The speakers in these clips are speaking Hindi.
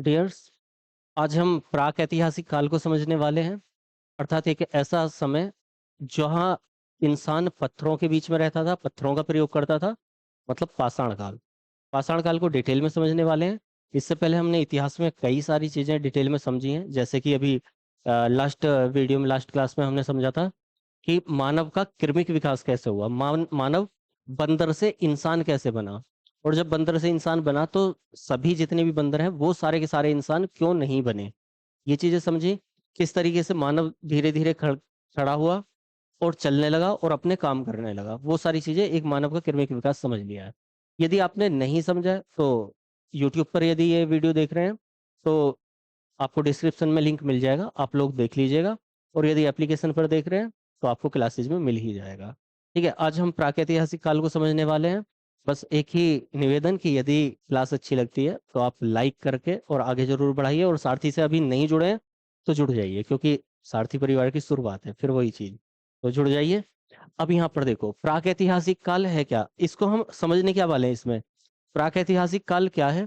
डियर्स, आज हम प्राक ऐतिहासिक काल को समझने वाले हैं। अर्थात एक ऐसा समय जहाँ इंसान पत्थरों के बीच में रहता था, पत्थरों का प्रयोग करता था, मतलब पाषाण काल। पाषाण काल को डिटेल में समझने वाले हैं। इससे पहले हमने इतिहास में कई सारी चीजें डिटेल में समझी हैं, जैसे कि अभी लास्ट वीडियो में, लास्ट क्लास में हमने समझा था कि मानव का क्रमिक विकास कैसे हुआ, मानव बंदर से इंसान कैसे बना, और जब बंदर से इंसान बना तो सभी जितने भी बंदर हैं वो सारे के सारे इंसान क्यों नहीं बने। ये चीजें समझी। किस तरीके से मानव धीरे धीरे खड़ा हुआ और चलने लगा और अपने काम करने लगा, वो सारी चीजें, एक मानव का क्रमिक विकास समझ लिया है। यदि आपने नहीं समझा है तो यूट्यूब पर यदि ये वीडियो देख रहे हैं तो आपको डिस्क्रिप्शन में लिंक मिल जाएगा, आप लोग देख लीजिएगा। और यदि एप्लीकेशन पर देख रहे हैं तो आपको क्लासेज में मिल ही जाएगा। ठीक है, आज हम प्रागैतिहासिक काल को समझने वाले हैं। बस एक ही निवेदन कि यदि क्लास अच्छी लगती है तो आप लाइक करके और आगे जरूर बढ़ाइए, और सारथी से अभी नहीं जुड़े हैं तो जुड़ जाइए, क्योंकि सारथी परिवार की शुरुआत है, फिर वही चीज, तो जुड़ जाइए। अब यहाँ पर देखो, प्रागैतिहासिक काल है क्या, इसको हम समझने क्या वाले हैं इसमें। प्रागैतिहासिक काल क्या है,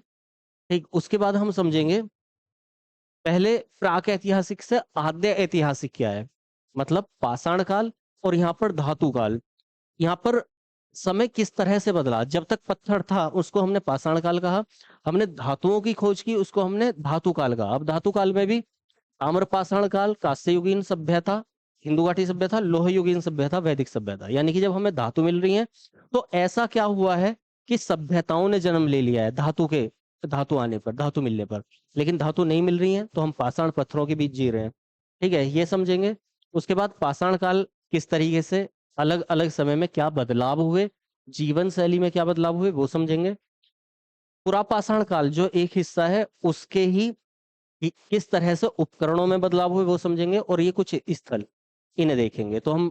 ठीक, उसके बाद हम समझेंगे। पहले प्राक ऐतिहासिक से आद्य ऐतिहासिक क्या है, मतलब पाषाण काल और यहाँ पर धातु काल। यहाँ पर समय किस तरह से बदला। जब तक पत्थर था उसको हमने पाषाण काल कहा, हमने धातुओं की खोज की उसको हमने धातु काल कहा। अब धातु काल में भी ताम्र पाषाण काल, कांस्ययुगीन सभ्यता, हिंदू घाटी सभ्यता, लोह युगीन सभ्यता, वैदिक सभ्यता, यानी कि जब हमें धातु मिल रही है तो ऐसा क्या हुआ है कि सभ्यताओं ने जन्म ले लिया है धातु आने पर, धातु मिलने पर। लेकिन धातु नहीं मिल रही है तो हम पाषाण पत्थरों के बीच जी रहे हैं। ठीक है, ये समझेंगे। उसके बाद पाषाण काल किस तरीके से अलग अलग समय में क्या बदलाव हुए, जीवन शैली में क्या बदलाव हुए, वो समझेंगे। पुरापाषाण काल जो एक हिस्सा है उसके ही किस तरह से उपकरणों में बदलाव हुए वो समझेंगे, और ये कुछ स्थल इन्हें देखेंगे। तो हम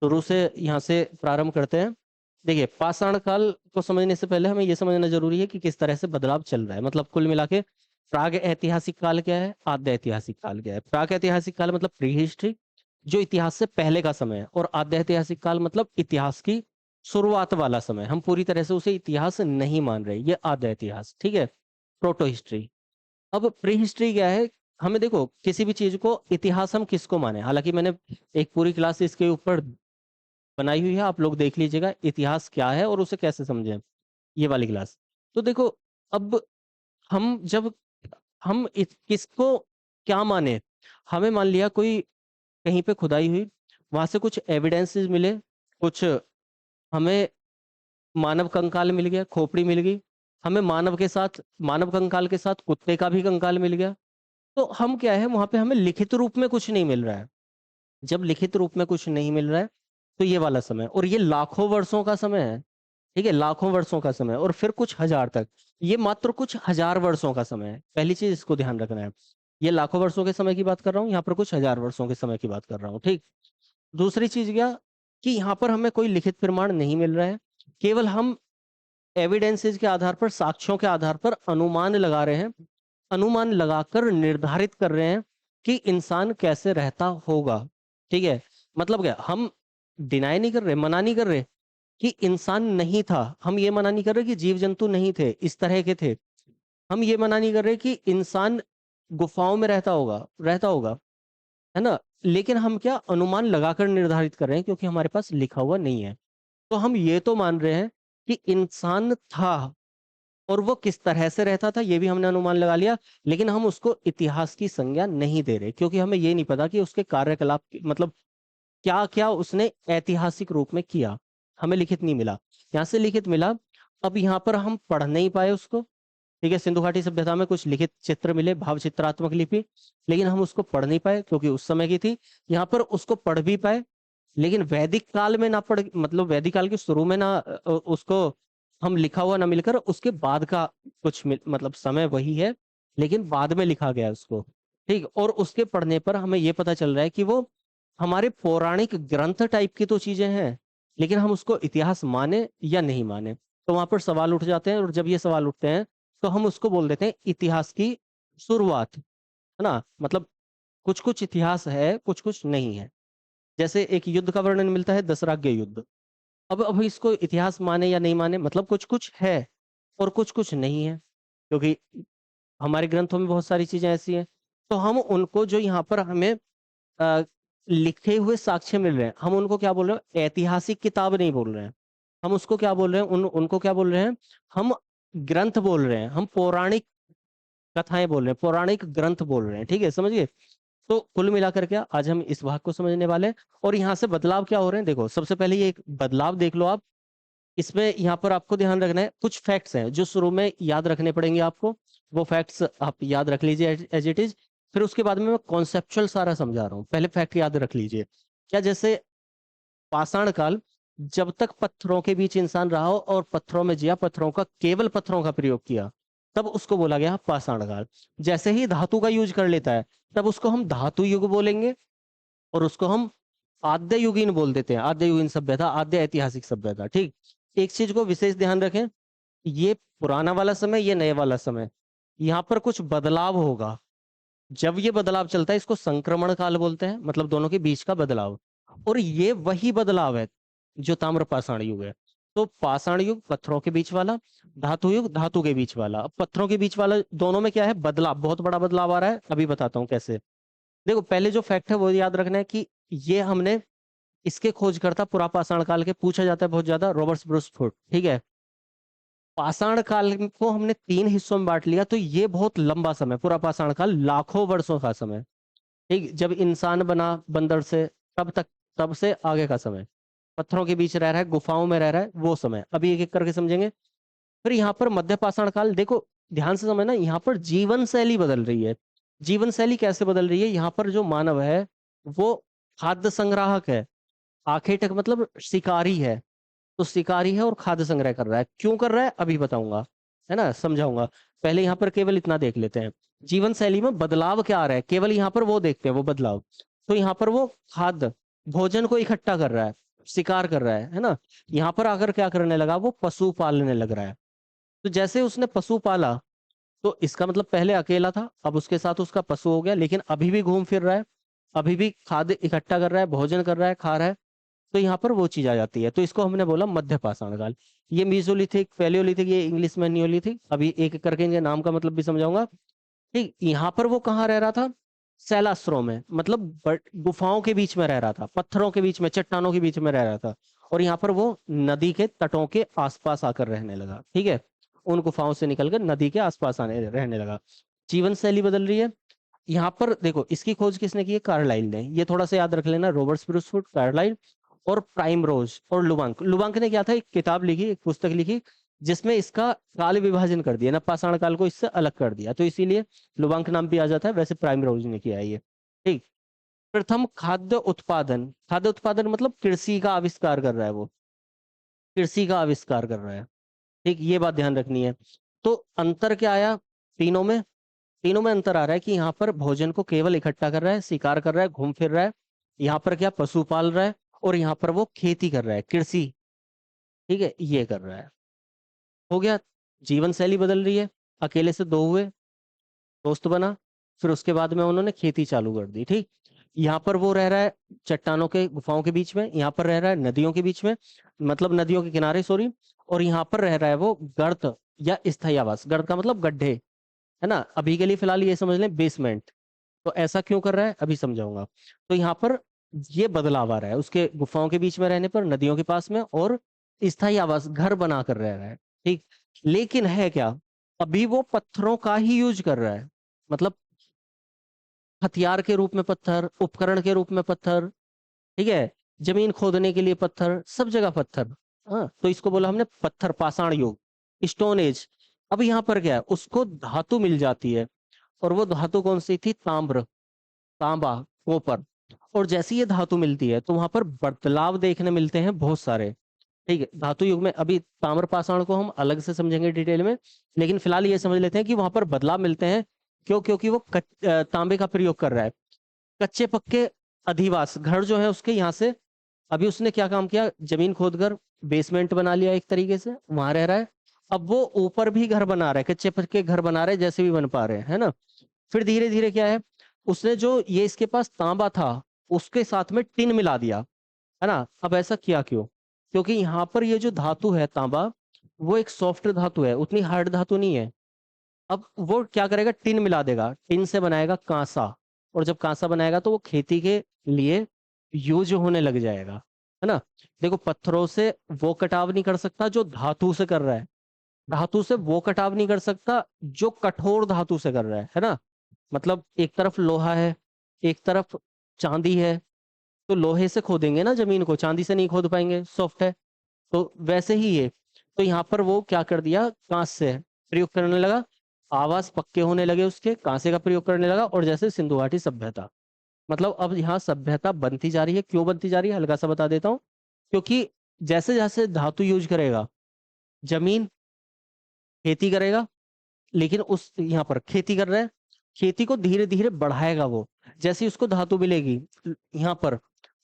शुरू से यहाँ से प्रारंभ करते हैं। देखिए, पाषाण काल को समझने से पहले हमें यह समझना जरूरी है कि किस तरह से बदलाव चल रहा है। मतलब कुल मिला के प्राग ऐतिहासिक काल क्या है, आद्य ऐतिहासिक काल क्या है। प्राग ऐतिहासिक काल मतलब प्री हिस्ट्री, जो इतिहास से पहले का समय है, और आद्य ऐतिहासिक काल मतलब इतिहास की शुरुआत वाला समय। हम पूरी तरह से उसे इतिहास नहीं मान रहे, ये आद्य इतिहास, ठीक है, प्रोटो हिस्ट्री। अब प्री हिस्ट्री क्या है, हमें देखो किसी भी चीज को इतिहास हम किसको माने, हालांकि मैंने एक पूरी क्लास इसके ऊपर बनाई हुई है, आप लोग देख लीजिएगा इतिहास क्या है और उसे कैसे समझें, ये वाली क्लास। तो देखो, अब हम जब हम किसको क्या माने, हमें मान लिया कोई कहीं पे खुदाई हुई, वहां से कुछ एविडेंसेस मिले, कुछ हमें मानव कंकाल मिल गया, खोपड़ी मिल गई, हमें मानव कंकाल के साथ कुत्ते का भी कंकाल मिल गया। तो हम क्या है, वहां पे हमें लिखित रूप में कुछ नहीं मिल रहा है। जब लिखित रूप में कुछ नहीं मिल रहा है तो ये वाला समय, और ये लाखों वर्षों का समय है। ठीक है, लाखों वर्षों का समय, और फिर कुछ हजार तक, ये मात्र कुछ हजार वर्षों का समय है। पहली चीज इसको ध्यान रखना है, ये लाखों वर्षों के समय की बात कर रहा हूँ, यहाँ पर कुछ हजार वर्षों के समय की बात कर रहा हूँ। ठीक, दूसरी चीज क्या, कि यहाँ पर हमें कोई लिखित प्रमाण नहीं मिल रहा है, केवल हम एविडेंसेस के आधार पर, साक्ष्यों के आधार पर अनुमान लगा रहे हैं। अनुमान लगाकर निर्धारित कर रहे हैं कि इंसान कैसे रहता होगा। ठीक है, मतलब क्या, हम डिनाई नहीं कर रहे, मना नहीं कर रहे कि इंसान नहीं था, हम ये मना नहीं कर रहे कि जीव जंतु नहीं थे, इस तरह के थे। हम ये मना नहीं कर रहे कि इंसान गुफाओं में रहता होगा, है ना। लेकिन हम क्या, अनुमान लगाकर निर्धारित कर रहे हैं, क्योंकि हमारे पास लिखा हुआ नहीं है। तो हम ये तो मान रहे हैं कि इंसान था, और वो किस तरह से रहता था ये भी हमने अनुमान लगा लिया। लेकिन हम उसको इतिहास की संज्ञा नहीं दे रहे, क्योंकि हमें ये नहीं पता कि उसके कार्यकलाप मतलब क्या क्या उसने ऐतिहासिक रूप में किया, हमें लिखित नहीं मिला। यहाँ से लिखित मिला, अब यहाँ पर हम पढ़ नहीं पाए उसको। ठीक है, सिंधु घाटी सभ्यता में कुछ लिखित चित्र मिले, भाव चित्रात्मक लिपि, लेकिन हम उसको पढ़ नहीं पाए क्योंकि उस समय की थी। यहाँ पर उसको पढ़ भी पाए, लेकिन वैदिक काल में ना पढ़, मतलब वैदिक काल के शुरू में ना उसको हम लिखा हुआ ना मिलकर, उसके बाद का कुछ मतलब समय वही है, लेकिन बाद में लिखा गया उसको। ठीक, और उसके पढ़ने पर हमें ये पता चल रहा है कि वो हमारे पौराणिक ग्रंथ टाइप की तो चीजें हैं, लेकिन हम उसको इतिहास माने या नहीं माने। तो वहां पर सवाल उठ जाते हैं, और जब ये सवाल उठते हैं तो हम उसको बोल देते हैं इतिहास की शुरुआत, है ना। मतलब कुछ कुछ इतिहास है, कुछ कुछ नहीं है। जैसे एक युद्ध का वर्णन मिलता है, दशराग्य युद्ध। अब इसको इतिहास माने या नहीं माने, मतलब कुछ कुछ है और कुछ कुछ नहीं है, क्योंकि हमारे ग्रंथों में बहुत सारी चीजें ऐसी हैं, तो हम उनको जो यहाँ पर हमें अ, लिखे हुए साक्ष्य मिल रहे हैं, हम उनको क्या बोल रहे हैं, ऐतिहासिक किताब नहीं बोल रहे हैं, हम उसको क्या बोल रहे हैं, उनको क्या बोल रहे हैं, हम ग्रंथ बोल रहे हैं, हम पौराणिक कथाएं बोल रहे हैं, पौराणिक ग्रंथ बोल रहे हैं, ठीक है, समझिए। तो कुल मिलाकर के आज हम इस भाग को समझने वाले हैं। और यहाँ से बदलाव क्या हो रहे हैं, देखो सबसे पहले ये एक बदलाव देख लो आप। इसमें यहाँ पर आपको ध्यान रखना है, कुछ फैक्ट्स हैं जो शुरू में याद रखने पड़ेंगे आपको, वो फैक्ट्स आप याद रख लीजिए एज इट इज। फिर उसके बाद में मैं कॉन्सेप्चुअल सारा समझा रहा हूँ, पहले फैक्ट याद रख लीजिए। क्या, जैसे पाषाण काल, जब तक पत्थरों के बीच इंसान रहा हो और पत्थरों में जिया, पत्थरों का, केवल पत्थरों का प्रयोग किया, तब उसको बोला गया पाषाण काल। जैसे ही धातु का यूज कर लेता है, तब उसको हम धातु युग बोलेंगे, और उसको हम आद्य युगीन बोल देते हैं, आद्य युगीन सभ्यता, आद्य ऐतिहासिक सभ्यता, ठीक। एक चीज को विशेष ध्यान रखें, ये पुराना वाला समय, ये नए वाला समय, यहाँ पर कुछ बदलाव होगा। जब ये बदलाव चलता है, इसको संक्रमण काल बोलते हैं, मतलब दोनों के बीच का बदलाव। और ये वही बदलाव है जो ताम्र पाषाण युग है। तो पाषाण युग पत्थरों के बीच वाला, धातु युग धातु के बीच वाला। अब पत्थरों के बीच वाला, दोनों में क्या है, बदलाव, बहुत बड़ा बदलाव आ रहा है, अभी बताता हूँ कैसे। देखो पहले जो फैक्ट है वो याद रखना है कि ये हमने, इसके खोजकर्ता पुरापाषाण काल के पूछा जाता है बहुत ज्यादा, रॉबर्ट ब्रूस फुट, ठीक है। पाषाण काल को हमने 3 हिस्सों में बांट लिया, तो ये बहुत लंबा समय, पुरापाषाण काल लाखों वर्षों का समय, ठीक। जब इंसान बना बंदर से, तब तक, तब से आगे का समय, पत्थरों के बीच रह रहा है, गुफाओं में रह रहा है, वो समय अभी एक एक करके समझेंगे। फिर यहाँ पर मध्य पाषाण काल, देखो ध्यान से समझना, यहाँ पर जीवन शैली बदल रही है। जीवन शैली कैसे बदल रही है, यहाँ पर जो मानव है वो खाद्य संग्राहक है, आखेटक मतलब शिकारी है, तो शिकारी है और खाद्य संग्रह कर रहा है। क्यों कर रहा है अभी बताऊंगा, है ना, समझाऊंगा। पहले यहाँ पर केवल इतना देख लेते हैं, जीवन शैली में बदलाव क्या आ रहा है, केवल यहाँ पर वो देखते हैं, वो बदलाव। तो यहाँ पर वो खाद्य, भोजन को इकट्ठा कर रहा है, शिकार कर रहा है ना। यहाँ पर आकर क्या करने लगा, वो पशु पालने लग रहा है। तो जैसे उसने पशु पाला, तो इसका मतलब पहले अकेला था, अब उसके साथ उसका पशु हो गया, लेकिन अभी भी घूम फिर रहा है, अभी भी खाद्य इकट्ठा कर रहा है, भोजन कर रहा है, खा रहा है। तो यहाँ पर वो चीज आ जाती है, तो इसको हमने बोला मध्य पाषाण काल। ये मीसोलिथिक, पैलियोलिथिक, ये इंग्लिश में नियोलिथिक, अभी एक एक करके इनके नाम का मतलब भी समझाऊंगा, ठीक। यहाँ पर वो कहाँ रह रहा था, शैलाश्रम में, मतलब गुफाओं के बीच में रह रहा था, पत्थरों के बीच में, चट्टानों के बीच में रह रहा था। और यहाँ पर वो नदी के तटों के आसपास आकर रहने लगा, ठीक है। उन गुफाओं से निकलकर नदी के आसपास आने रहने लगा। जीवन शैली बदल रही है। यहाँ पर देखो, इसकी खोज किसने की है, कार्लाइल ने, ये थोड़ा सा याद रख लेना, रॉबर्ट स्प्रूसफुट, कार्लाइल और प्राइम रोज और लुबांक। लुबांक ने क्या था, एक किताब लिखी, एक पुस्तक लिखी, जिसमें इसका काल विभाजन कर दिया ना, पाषाण काल को इससे अलग कर दिया, तो इसीलिए लुबांक नाम भी आ जाता है, वैसे प्राइम रोज ने किया है ये, ठीक। प्रथम खाद्य उत्पादन, खाद्य उत्पादन मतलब कृषि का आविष्कार कर रहा है वो, कृषि का आविष्कार कर रहा है, ठीक, ये बात ध्यान रखनी है। तो अंतर क्या आया तीनों में, तीनों में अंतर आ रहा है कि यहाँ पर भोजन को केवल इकट्ठा कर रहा है, शिकार कर रहा है, घूम फिर रहा है। यहाँ पर क्या, पशु पाल रहा है, और यहाँ पर वो खेती कर रहा है, कृषि, ठीक है, ये कर रहा है। हो गया। जीवन शैली बदल रही है, अकेले से दो हुए, दोस्त बना, फिर उसके बाद में उन्होंने खेती चालू कर दी, ठीक। यहाँ पर वो रह रहा है चट्टानों के, गुफाओं के बीच में, यहाँ पर रह रहा है नदियों के बीच में, मतलब नदियों के किनारे, सॉरी। और यहाँ पर रह रहा है वो गर्त या स्थायी आवास, गर्त का मतलब गड्ढे, है ना। अभी के लिए फिलहाल ये समझ लें बेसमेंट। तो ऐसा क्यों कर रहा है अभी समझाऊंगा। तो यहाँ पर ये बदलाव आ रहा है, उसके गुफाओं के बीच में रहने पर, नदियों के पास में, और स्थायी आवास, घर बना कर रह रहा है, ठीक। लेकिन है क्या, अभी वो पत्थरों का ही यूज कर रहा है, मतलब हथियार के रूप में पत्थर, उपकरण के रूप में पत्थर, ठीक है, जमीन खोदने के लिए पत्थर, सब जगह पत्थर। हाँ, तो इसको बोला हमने पत्थर पाषाण युग, स्टोन एज। अब यहाँ पर क्या है, उसको धातु मिल जाती है, और वो धातु कौन सी थी, ताम्र, तांबा, कॉपर। और जैसी ये धातु मिलती है, तो वहां पर बदलाव देखने मिलते हैं बहुत सारे, ठीक है। धातु युग में, अभी ताम्र पाषाण को हम अलग से समझेंगे डिटेल में, लेकिन फिलहाल ये समझ लेते हैं कि वहां पर बदलाव मिलते हैं। क्यों, क्योंकि वो तांबे का प्रयोग कर रहा है। कच्चे पक्के अधिवास, घर जो है उसके यहाँ से, अभी उसने क्या काम किया, जमीन खोदकर बेसमेंट बना लिया एक तरीके से, वहां रह रहा है। अब वो ऊपर भी घर बना रहा है, कच्चे पक्के घर बना रहे हैं, जैसे भी बन पा रहे हैं, है ना। फिर धीरे धीरे क्या है, उसने जो ये इसके पास तांबा था, उसके साथ में टिन मिला दिया, है ना। अब ऐसा किया क्यों, क्योंकि यहाँ पर ये जो धातु है तांबा, वो एक सॉफ्ट धातु है, उतनी हार्ड धातु नहीं है, अब वो क्या करेगा, टिन मिला देगा, टिन से बनाएगा कांसा, और जब कांसा बनाएगा तो वो खेती के लिए यूज होने लग जाएगा, है ना। देखो, पत्थरों से वो कटाव नहीं कर सकता जो धातु से कर रहा है, धातु से वो कटाव नहीं कर सकता जो कठोर धातु से कर रहा है ना। मतलब एक तरफ लोहा है, एक तरफ चांदी है, तो लोहे से खोदेंगे ना जमीन को, चांदी से नहीं खोद पाएंगे, सॉफ्ट है। तो वैसे ही ये, तो यहाँ पर वो क्या कर दिया, कांस से प्रयोग करने लगा, आवाज पक्के होने लगे उसके, कांसे का प्रयोग करने लगा, और जैसे सिंधु घाटी सभ्यता, मतलब अब यहाँ सभ्यता बनती जा रही है। क्यों बनती जा रही है, हल्का सा बता देता हूँ। क्योंकि जैसे जैसे धातु यूज करेगा, जमीन खेती करेगा, लेकिन उस यहाँ पर खेती कर रहा है, खेती को धीरे धीरे बढ़ाएगा वो, जैसे ही उसको धातु मिलेगी यहाँ पर,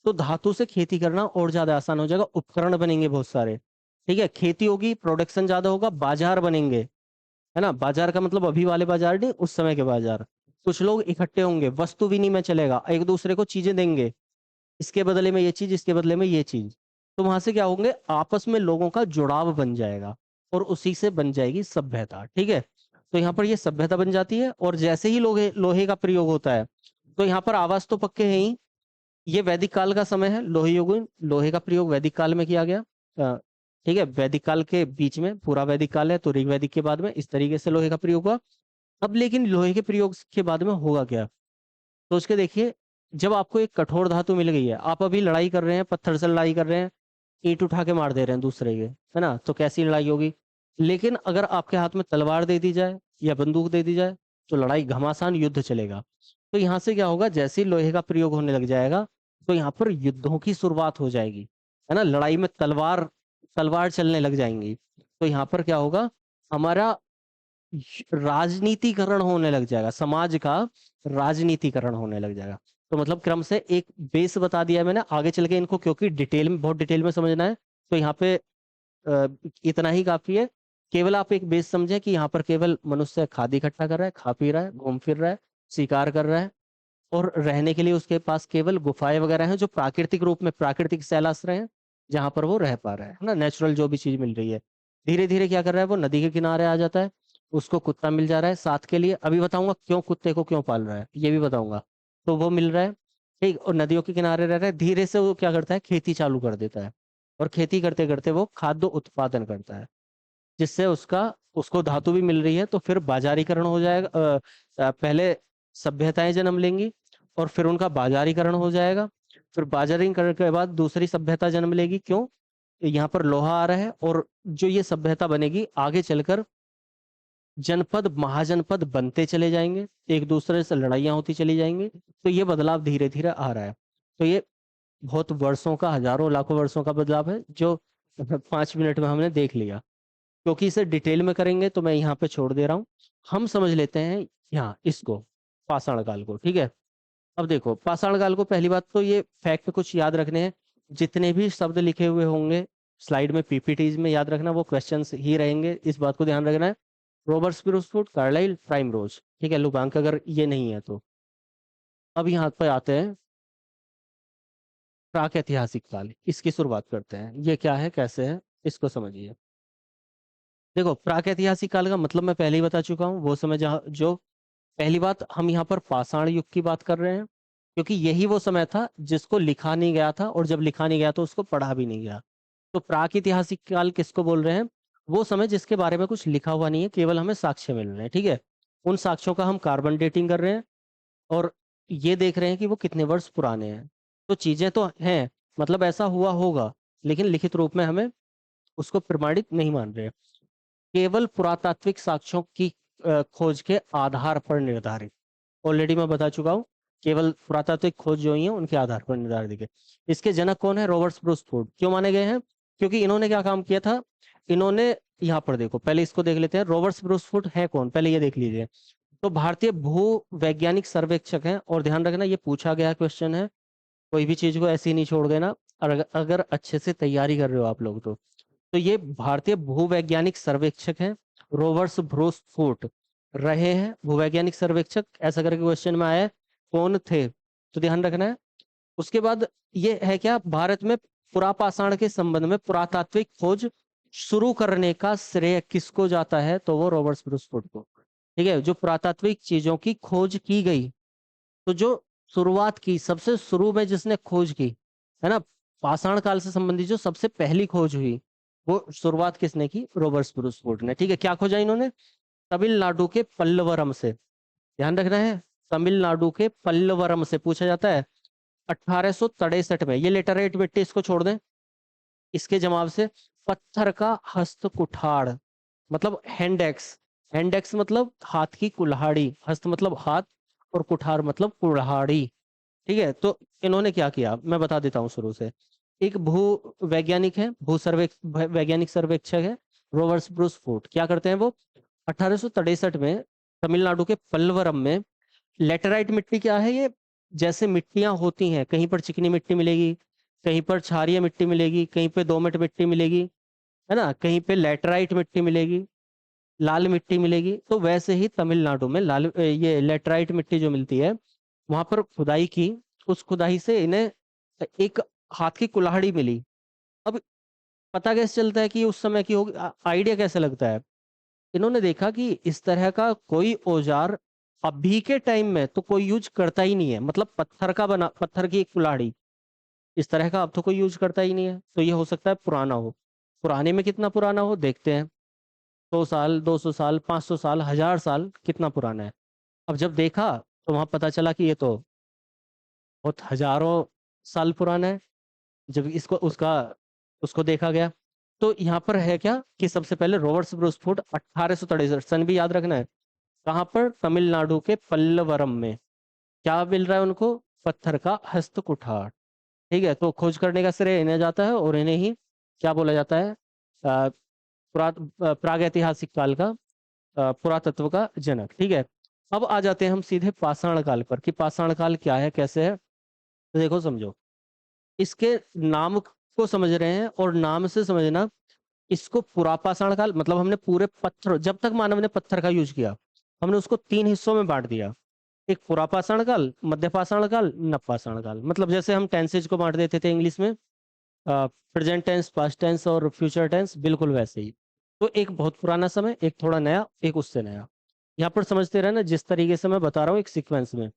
तो धातु से खेती करना और ज्यादा आसान हो जाएगा, उपकरण बनेंगे बहुत सारे, ठीक है, खेती होगी, प्रोडक्शन ज्यादा होगा, बाजार बनेंगे, है ना। बाजार का मतलब अभी वाले बाजार नहीं, उस समय के बाजार। कुछ लोग इकट्ठे होंगे, वस्तु विनिमय चलेगा, एक दूसरे को चीजें देंगे, इसके बदले में ये चीज, इसके बदले में ये चीज, तो वहां से क्या होंगे, आपस में लोगों का जुड़ाव बन जाएगा, और उसी से बन जाएगी सभ्यता, ठीक है। तो यहाँ पर ये सभ्यता बन जाती है, और जैसे ही लोहे लोहे का प्रयोग होता है, तो यहाँ पर आवाज तो पक्के हैं ही। ये वैदिक काल का समय है, लोहे युग में लोहे का प्रयोग वैदिक काल में किया गया, ठीक है, वैदिक काल के बीच में पूरा वैदिक काल है, तो ऋग वैदिक के बाद में इस तरीके से लोहे का प्रयोग हुआ। अब लेकिन लोहे के प्रयोग के बाद में होगा क्या, सोच के देखिए। जब आपको एक कठोर धातु मिल गई है, आप अभी लड़ाई कर रहे हैं, पत्थर से लड़ाई कर रहे हैं, ईंट उठा के मार दे रहे हैं दूसरे के, है ना, तो कैसी लड़ाई होगी। लेकिन अगर आपके हाथ में तलवार दे दी जाए या बंदूक दे दी जाए, तो लड़ाई घमासान, युद्ध चलेगा। तो यहाँ से क्या होगा, जैसे ही लोहे का प्रयोग होने लग जाएगा, तो यहाँ पर युद्धों की शुरुआत हो जाएगी, है ना, लड़ाई में तलवार तलवार चलने लग जाएंगी। तो यहाँ पर क्या होगा, हमारा राजनीतिकरण होने लग जाएगा, समाज का राजनीतिकरण होने लग जाएगा। तो मतलब क्रम से एक बेस बता दिया है मैंने, आगे चल के इनको क्योंकि डिटेल में, बहुत डिटेल में समझना है, तो यहाँ पे अ, इतना ही काफी है। केवल आप एक बेस समझें कि यहाँ पर केवल मनुष्य खाद्य इकट्ठा कर रहा है, खा पी रहा है, घूम फिर रहा है, शिकार कर रहा है, और रहने के लिए उसके पास केवल गुफाएं वगैरह हैं, जो प्राकृतिक रूप में प्राकृतिक शैलाश्रय हैं, जहां पर वो रह पा रहा है ना, नेचुरल जो भी चीज मिल रही है। धीरे धीरे क्या कर रहा है, वो नदी के किनारे आ जाता है, उसको कुत्ता मिल जा रहा है साथ के लिए, अभी बताऊंगा क्यों कुत्ते को क्यों पाल रहा है, ये भी बताऊंगा। तो वो मिल रहा है, ठीक, और नदियों के किनारे रह रहा है, धीरे से वो क्या करता है, खेती चालू कर देता है, और खेती करते करते वो खाद्य उत्पादन करता है, जिससे उसका उसको धातु भी मिल रही है, तो फिर बाजारीकरण हो जाएगा। पहले सभ्यताएं जन्म लेंगी, और फिर उनका बाजारीकरण हो जाएगा, फिर बाजारीकरण के बाद दूसरी सभ्यता जन्म लेगी। क्यों, यहाँ पर लोहा आ रहा है, और जो ये सभ्यता बनेगी आगे चलकर जनपद महाजनपद बनते चले जाएंगे, एक दूसरे से लड़ाइयाँ होती चली जाएंगी, तो ये बदलाव धीरे धीरे आ रहा है। तो ये बहुत वर्षों का, हजारों लाखों वर्षों का बदलाव है, जो 5 मिनट में हमने देख लिया। क्योंकि इसे डिटेल में करेंगे तो मैं यहाँ पे छोड़ दे रहा हूँ, हम समझ लेते हैं यहाँ इसको, पाषाण काल को, ठीक है। अब देखो, पाषाण काल को पहली बात तो ये फैक्ट कुछ याद रखने हैं, जितने भी शब्द लिखे हुए होंगे स्लाइड में, पीपीटीज में, याद रखना वो क्वेश्चंस ही रहेंगे, इस बात को ध्यान रखना है। रॉबर्ट स्पिरुसफुट, कार्लाइल, प्राइम रोज, ठीक है, लुबांक अगर ये नहीं है तो। अब यहाँ पे आते हैं प्राक ऐतिहासिक काल, इसकी शुरुआत करते हैं, ये क्या है, कैसे है, इसको समझिए। देखो, प्राक ऐतिहासिक काल का मतलब मैं पहले ही बता चुका हूँ, वो समय जहाँ जो, पहली बात हम यहाँ पर पाषाण युग की बात कर रहे हैं, क्योंकि यही वो समय था जिसको लिखा नहीं गया था, और जब लिखा नहीं गया तो उसको पढ़ा भी नहीं गया। तो प्राक ऐतिहासिक काल किसको बोल रहे हैं, वो समय जिसके बारे में कुछ लिखा हुआ नहीं है, केवल हमें साक्ष्य मिल रहे हैं, ठीक है। उन साक्ष्यों का हम कार्बन डेटिंग कर रहे हैं, और ये देख रहे हैं कि वो कितने वर्ष पुराने हैं। तो चीजें तो हैं, मतलब ऐसा हुआ होगा, लेकिन लिखित रूप में हमें उसको प्रमाणित नहीं मान रहे हैं, केवल पुरातात्विक साक्ष्यों की खोज के आधार पर निर्धारित। ऑलरेडी मैं बता चुका हूँ, केवल पुरातात्विक खोज जो ही है उनके आधार पर निर्धारित है। इसके जनक कौन है, रॉबर्ट ब्रूस फूड, क्यों माने गए हैं, क्योंकि इन्होंने क्या काम किया था, इन्होंने, यहाँ पर देखो, पहले इसको देख लेते हैं, रॉबर्ट ब्रूस फूड है कौन, पहले ये देख लीजिए। तो भारतीय भू वैज्ञानिक सर्वेक्षक हैं, और ध्यान रखना ये पूछा गया क्वेश्चन है, कोई भी चीज को ऐसे ही नहीं छोड़ देना, और अगर अच्छे से तैयारी कर रहे हो आप लोग तो ये भारतीय भूवैज्ञानिक सर्वेक्षक हैं, रोवर्स ब्रूस फूट रहे हैं भूवैज्ञानिक सर्वेक्षक, ऐसा करके क्वेश्चन में आया है, कौन थे, तो ध्यान रखना है। उसके बाद ये है क्या, भारत में पुरापाषाण के संबंध में पुरातात्विक खोज शुरू करने का श्रेय किसको जाता है, तो वो रॉबर्ट ब्रूस फूट को। ठीक है, जो पुरातात्विक चीजों की खोज की गई, तो जो शुरुआत की, सबसे शुरू में जिसने खोज की, है ना, पाषाण काल से संबंधित जो सबसे पहली खोज हुई, वो शुरुआत किसने की? रॉबर्ट ब्रूस वुड ने। ठीक है, क्या खोजा इन्होंने? तमिलनाडु के पल्लवरम से। ध्यान रखना है, तमिलनाडु के पल्लवरम से पूछा जाता है 1863 में। ये लेटराइट मिट्टी इसको छोड़ दें, इसके जवाब से पत्थर का हस्त कुठाड़, मतलब हैंड एक्स। हैंड एक्स मतलब हाथ की कुल्हाड़ी, हस्त मतलब हाथ, और कुठार मतलब कुल्हाड़ी। ठीक है, तो इन्होंने क्या किया मैं बता देता हूँ शुरू से। एक भू वैज्ञानिक है, भू सर्वे वैज्ञानिक सर्वेक्षक है, रॉबर्ट ब्रूस फूट। क्या करते हैं वो? 1863 में तमिलनाडु के पल्लवरम में, लेटेराइट मिट्टी क्या है ये? जैसे मिट्टियां होती हैं, कहीं पर चिकनी मिट्टी मिलेगी, कहीं पर क्षारीय मिट्टी मिलेगी, कहीं पे दोमट मिट्टी मिलेगी, है ना, कहीं पे लेटेराइट मिट्टी मिलेगी, लाल मिट्टी मिलेगी। तो वैसे ही तमिलनाडु में ये लेटराइट मिट्टी जो मिलती है, वहां पर खुदाई की। उस खुदाई से इन्हें एक हाथ की कुल्हाड़ी मिली। अब पता कैसे चलता है कि ये उस समय की होगी? आइडिया कैसे लगता है? इन्होंने देखा कि इस तरह का कोई औजार अभी के टाइम में तो कोई यूज करता ही नहीं है। मतलब पत्थर का बना, पत्थर की एक कुल्हाड़ी, इस तरह का अब तो कोई यूज करता ही नहीं है। तो ये हो सकता है पुराना हो। पुराने में कितना पुराना हो देखते हैं। 100 साल, 200 साल, 500 साल, 1000 साल, कितना पुराना है? अब जब देखा तो वहां पता चला कि ये तो बहुत हजारों साल पुराना है। जब इसको उसका उसको देखा गया, तो यहाँ पर है क्या कि सबसे पहले रॉबर्ट ब्रूस फूट 1863, सन भी याद रखना है, कहाँ पर? तमिलनाडु के पल्लवरम में। क्या मिल रहा है उनको? पत्थर का हस्त कुठार। ठीक है, तो खोज करने का श्रेय इन्हें जाता है, और इन्हें ही क्या बोला जाता है? प्रागैतिहासिक काल का पुरातत्व का जनक। ठीक है, अब आ जाते हैं हम सीधे पाषाण काल पर, कि पाषाण काल क्या है, कैसे है। तो देखो समझो, इसके नाम को समझ रहे हैं, और नाम से समझना। इसको पुरापाषाण काल मतलब हमने पूरे पत्थर, जब तक मानव ने पत्थर का यूज किया, हमने उसको 3 हिस्सों में बांट दिया। एक पुरापाषाण काल, मध्यपाषाण काल, नवपाषाण काल। मतलब जैसे हम टेंसेज को बांट देते थे इंग्लिश में, प्रेजेंट टेंस, पास्ट टेंस और फ्यूचर टेंस, बिल्कुल वैसे ही। तो एक बहुत पुराना समय, एक थोड़ा नया, एक उससे नया। यहाँ पर समझते रहना, जिस तरीके से मैं बता रहा हूँ एक सीक्वेंस में।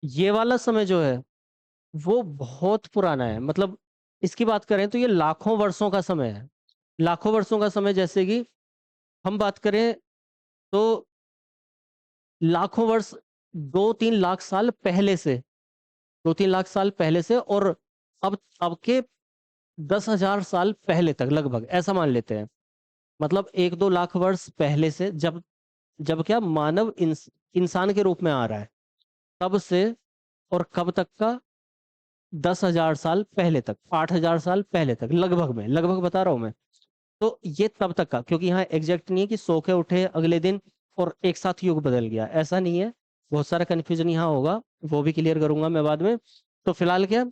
ये वाला समय जो है वो बहुत पुराना है। मतलब इसकी बात करें तो ये लाखों वर्षों का समय है। लाखों वर्षों का समय, जैसे कि हम बात करें तो लाखों वर्ष, 2-3 लाख साल पहले से, 2-3 लाख साल पहले से, और अब के 10,000 साल पहले तक लगभग, ऐसा मान लेते हैं। मतलब 1-2 लाख वर्ष पहले से, जब जब क्या मानव इंसान के रूप में आ रहा है, तब से और कब तक का? 10,000 साल पहले तक, 8,000 साल पहले तक, लगभग में, लगभग बता रहा हूं मैं। तो ये तब तक का, क्योंकि यहाँ एग्जैक्ट नहीं है कि सो के उठे अगले दिन और एक साथ युग बदल गया, ऐसा नहीं है। बहुत सारा कंफ्यूजन यहाँ होगा, वो भी क्लियर करूंगा मैं बाद में। तो फिलहाल क्या,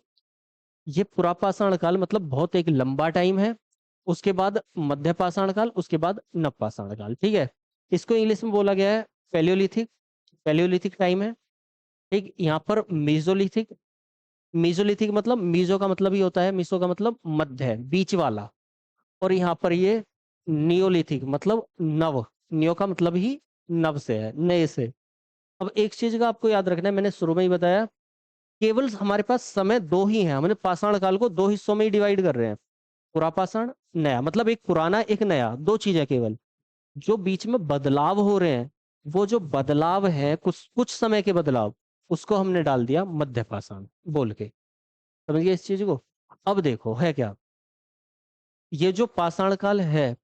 ये पुरापाषाण काल मतलब बहुत एक लंबा टाइम है। उसके बाद मध्यपाषाण काल, उसके बाद नवपाषाण काल। ठीक है, इसको इंग्लिश में बोला गया है पैलियोलिथिक। पैलियोलिथिक टाइम है। ठीक, यहाँ पर मेजोलिथिक। मेजोलिथिक मतलब, मीजो का मतलब ही होता है, मीसो का मतलब मध्य, बीच वाला। और यहाँ पर ये नियोलिथिक मतलब नव, नियो का मतलब ही नव से है, नए से। अब एक चीज का आपको याद रखना है, मैंने शुरू में ही बताया, केवल हमारे पास समय दो ही है। हमने पाषाण काल को दो हिस्सों में ही डिवाइड कर रहे हैं, पुरापाषाण, नया। मतलब एक पुराना एक नया, दो चीजें केवल। जो बीच में बदलाव हो रहे हैं, वो जो बदलाव है, कुछ कुछ समय के बदलाव, उसको हमने डाल दिया मध्यपाषाण बोल के। समझ गए इस चीज को? अब देखो है क्या, ये जो पाषाण काल है,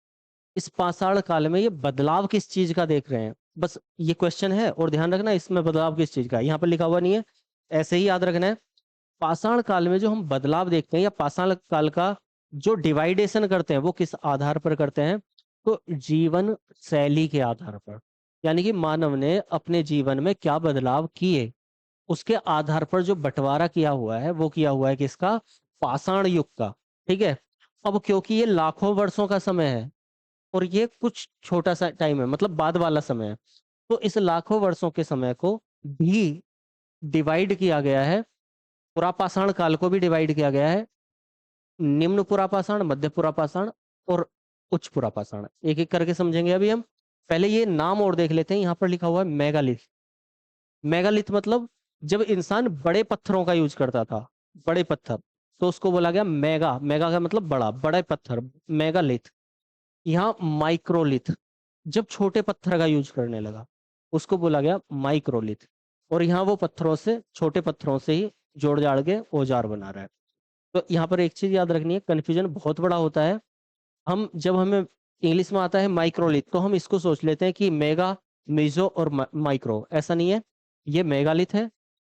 इस पाषाण काल में ये बदलाव किस चीज का देख रहे हैं, बस ये क्वेश्चन है। और ध्यान रखना, इसमें बदलाव किस चीज का है, यहाँ पर लिखा हुआ नहीं है, ऐसे ही याद रखना है। पाषाण काल में जो हम बदलाव देखते हैं, या पाषाण काल का जो डिवाइडेशन करते हैं, वो किस आधार पर करते हैं? तो जीवन शैली के आधार पर। यानी कि मानव ने अपने जीवन में क्या बदलाव किए, उसके आधार पर जो बंटवारा किया हुआ है, वो किया हुआ है किसका? पाषाण युग का। ठीक है, अब क्योंकि ये लाखों वर्षों का समय है, और ये कुछ छोटा सा टाइम है, मतलब बाद वाला समय है, तो इस लाखों वर्षों के समय को भी डिवाइड किया गया है। पुरापाषाण काल को भी डिवाइड किया गया है, निम्न पुरापाषाण, मध्य पुरापाषाण और उच्च पुरापाषाण। एक एक करके समझेंगे अभी हम। पहले ये नाम और देख लेते हैं। यहाँ पर लिखा हुआ है मेगालिथ। मेगालिथ मतलब जब इंसान बड़े पत्थरों का यूज करता था, बड़े पत्थर, तो उसको बोला गया मेगा। मेगा का मतलब बड़ा, बड़े पत्थर, मेगालिथ। यहाँ माइक्रोलिथ, जब छोटे पत्थर का यूज करने लगा, उसको बोला गया माइक्रोलिथ। और यहाँ वो पत्थरों से, छोटे पत्थरों से ही जोड़ जाड़ के औजार बना रहा है। तो यहाँ पर एक चीज याद रखनी है, कंफ्यूजन बहुत बड़ा होता है। हम जब हमें इंग्लिश में आता है माइक्रोलिथ, तो हम इसको सोच लेते हैं कि मेगा, मीजो और माइक्रो। ऐसा नहीं है, ये मेगालिथ है,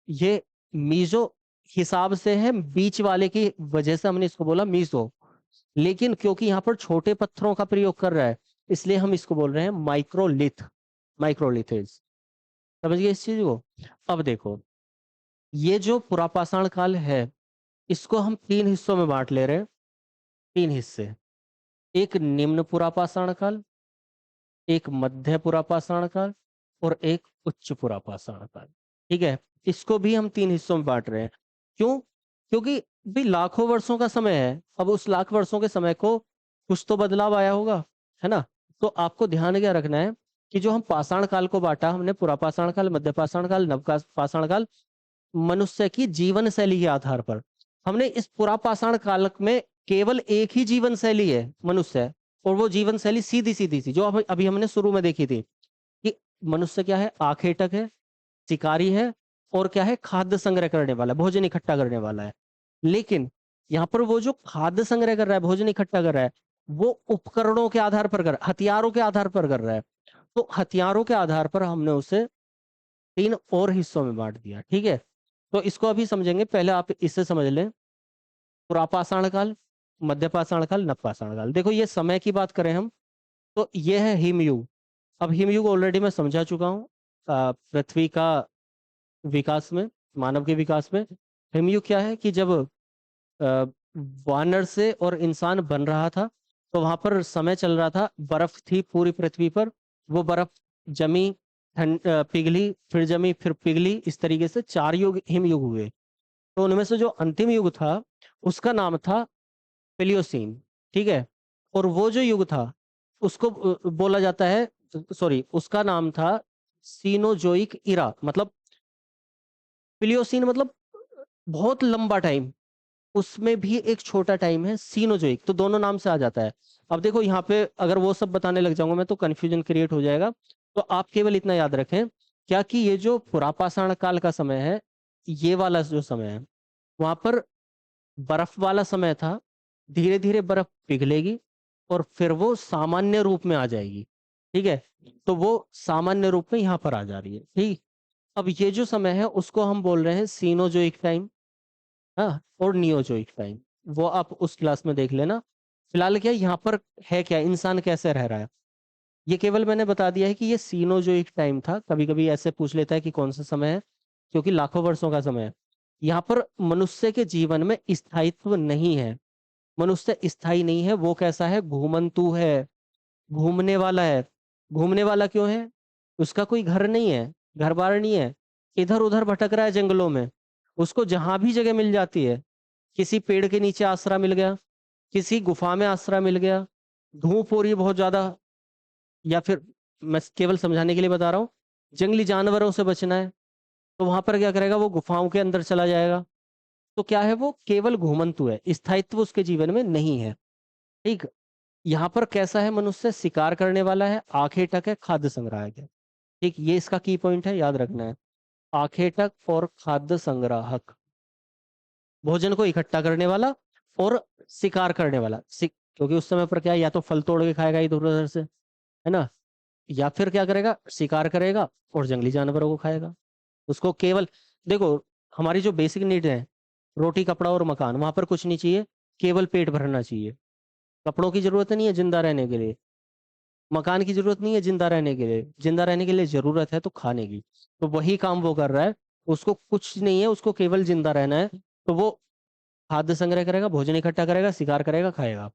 ये मीजो हिसाब से है, बीच वाले की वजह से हमने इसको बोला मीजो। लेकिन क्योंकि यहाँ पर छोटे पत्थरों का प्रयोग कर रहा है, इसलिए हम इसको बोल रहे हैं माइक्रोलिथ। माइक्रोलिथेज। समझ गए इस चीज को? अब देखो, ये जो पुरापाषाण काल है, इसको हम तीन हिस्सों में बांट ले रहे हैं। तीन हिस्से, एक निम्न पुरापाषाण काल, एक मध्य पुरापाषाण काल, और एक उच्च पुरापाषाण काल। ठीक है, इसको भी हम तीन हिस्सों में बांट रहे हैं। क्यों? क्योंकि भी लाखों वर्षों का समय है। अब उस लाख वर्षों के समय को कुछ तो बदलाव आया होगा, है ना? तो आपको ध्यान क्या रखना है कि जो हम पाषाण काल को बांटा हमने, पुरापाषाण काल, मध्य पाषाण काल, नव पाषाण काल, मनुष्य की जीवन शैली के आधार पर। हमने इस पुरापाषाण काल में केवल एक ही जीवन शैली है मनुष्य, और वो जीवन शैली सीधी सीधी सी जो अभी हमने शुरू में देखी थी कि मनुष्य क्या है, आखेटक है, शिकारी है, और क्या है, खाद्य संग्रह करने वाला, भोजन इकट्ठा करने वाला है। लेकिन यहाँ पर वो जो खाद्य संग्रह कर रहा है, भोजन इकट्ठा कर रहा है, वो उपकरणों के आधार पर कर, हथियारों के आधार पर कर रहा है। तो हथियारों के आधार पर हमने उसे तीन और हिस्सों में बांट दिया। ठीक है, तो इसको अभी समझेंगे। पहले आप इससे समझ लें, पुरापाषाण काल, मध्यपाषाण काल, नवपाषाण काल। देखो, ये समय की बात करें हम, तो ये है हिमयुग। अब हिमयुग ऑलरेडी मैं समझा चुका हूँ पृथ्वी का विकास में, मानव के विकास में। हिमयुग क्या है कि जब अ, वानर से और इंसान बन रहा था, तो वहां पर समय चल रहा था, बर्फ थी पूरी पृथ्वी पर, वो बर्फ जमी, पिघली, फिर जमी, फिर पिघली, इस तरीके से चार युग हिमयुग हुए। तो उनमें से जो अंतिम युग था, उसका नाम था पेलियोसीन। ठीक है, और वो जो युग था, उसको बोला जाता है, सॉरी, उसका नाम था सीनोजोइक इरा। मतलब प्लियोसीन मतलब बहुत लंबा टाइम, उसमें भी एक छोटा टाइम है सीनोजोइक, तो दोनों नाम से आ जाता है। अब देखो, यहाँ पे अगर वो सब बताने लग जाऊंगा मैं तो कंफ्यूजन क्रिएट हो जाएगा। तो आप केवल इतना याद रखें क्या, कि ये जो पुरापाषाण काल का समय है, ये वाला जो समय है, वहां पर बर्फ वाला समय था। धीरे धीरे बर्फ पिघलेगी और फिर वो सामान्य रूप में आ जाएगी। ठीक है, तो वो सामान्य रूप में यहाँ पर आ जा रही है। ठीक, अब ये जो समय है उसको हम बोल रहे हैं सीनोजोइक टाइम, हाँ, और नियोजोइक टाइम। वो आप उस क्लास में देख लेना। फिलहाल क्या यहाँ पर है, क्या इंसान कैसे रह रहा है, ये केवल मैंने बता दिया है कि ये सीनोजोइक टाइम था। कभी कभी ऐसे पूछ लेता है कि कौन सा समय है, क्योंकि लाखों वर्षों का समय है। यहाँ पर मनुष्य के जीवन में स्थायित्व नहीं है। मनुष्य स्थायी नहीं है। वो कैसा है, घूमंतु है, घूमने वाला है। घूमने वाला क्यों है? उसका कोई घर नहीं है, घर बार नहीं है, इधर उधर भटक रहा है जंगलों में। उसको जहां भी जगह मिल जाती है, किसी पेड़ के नीचे आसरा मिल गया, किसी गुफा में आसरा मिल गया, धूप हो रही है बहुत ज्यादा, या फिर मैं केवल समझाने के लिए बता रहा हूँ, जंगली जानवरों से बचना है, तो वहां पर क्या करेगा, वो गुफाओं के अंदर चला जाएगा। तो क्या है, वो केवल घूमंतु है, स्थायित्व उसके जीवन में नहीं है। ठीक, यहाँ पर कैसा है, मनुष्य शिकार करने वाला है, आखेटक है, खाद्य संग्राहक है। ठीक, ये इसका की पॉइंट है, याद रखना है। आखेटक और खाद्य संग्राहक, भोजन को इकट्ठा करने वाला और शिकार करने वाला। क्योंकि उस समय पर क्या है, या तो फल तोड़ के खाएगा इधर उधर से, है ना, या फिर क्या करेगा, शिकार करेगा और जंगली जानवरों को खाएगा। उसको केवल, देखो, हमारी जो बेसिक नीड है, रोटी, कपड़ा और मकान, वहां पर कुछ नहीं चाहिए, केवल पेट भरना चाहिए। कपड़ों की जरूरत नहीं है जिंदा रहने के लिए, मकान की जरूरत नहीं है जिंदा रहने के लिए, जिंदा रहने के लिए जरूरत है तो खाने की। तो वही काम वो कर रहा है, उसको कुछ नहीं है, उसको केवल जिंदा रहना है। तो वो खाद्य संग्रह करेगा, भोजन इकट्ठा करेगा, शिकार करेगा, खाएगा।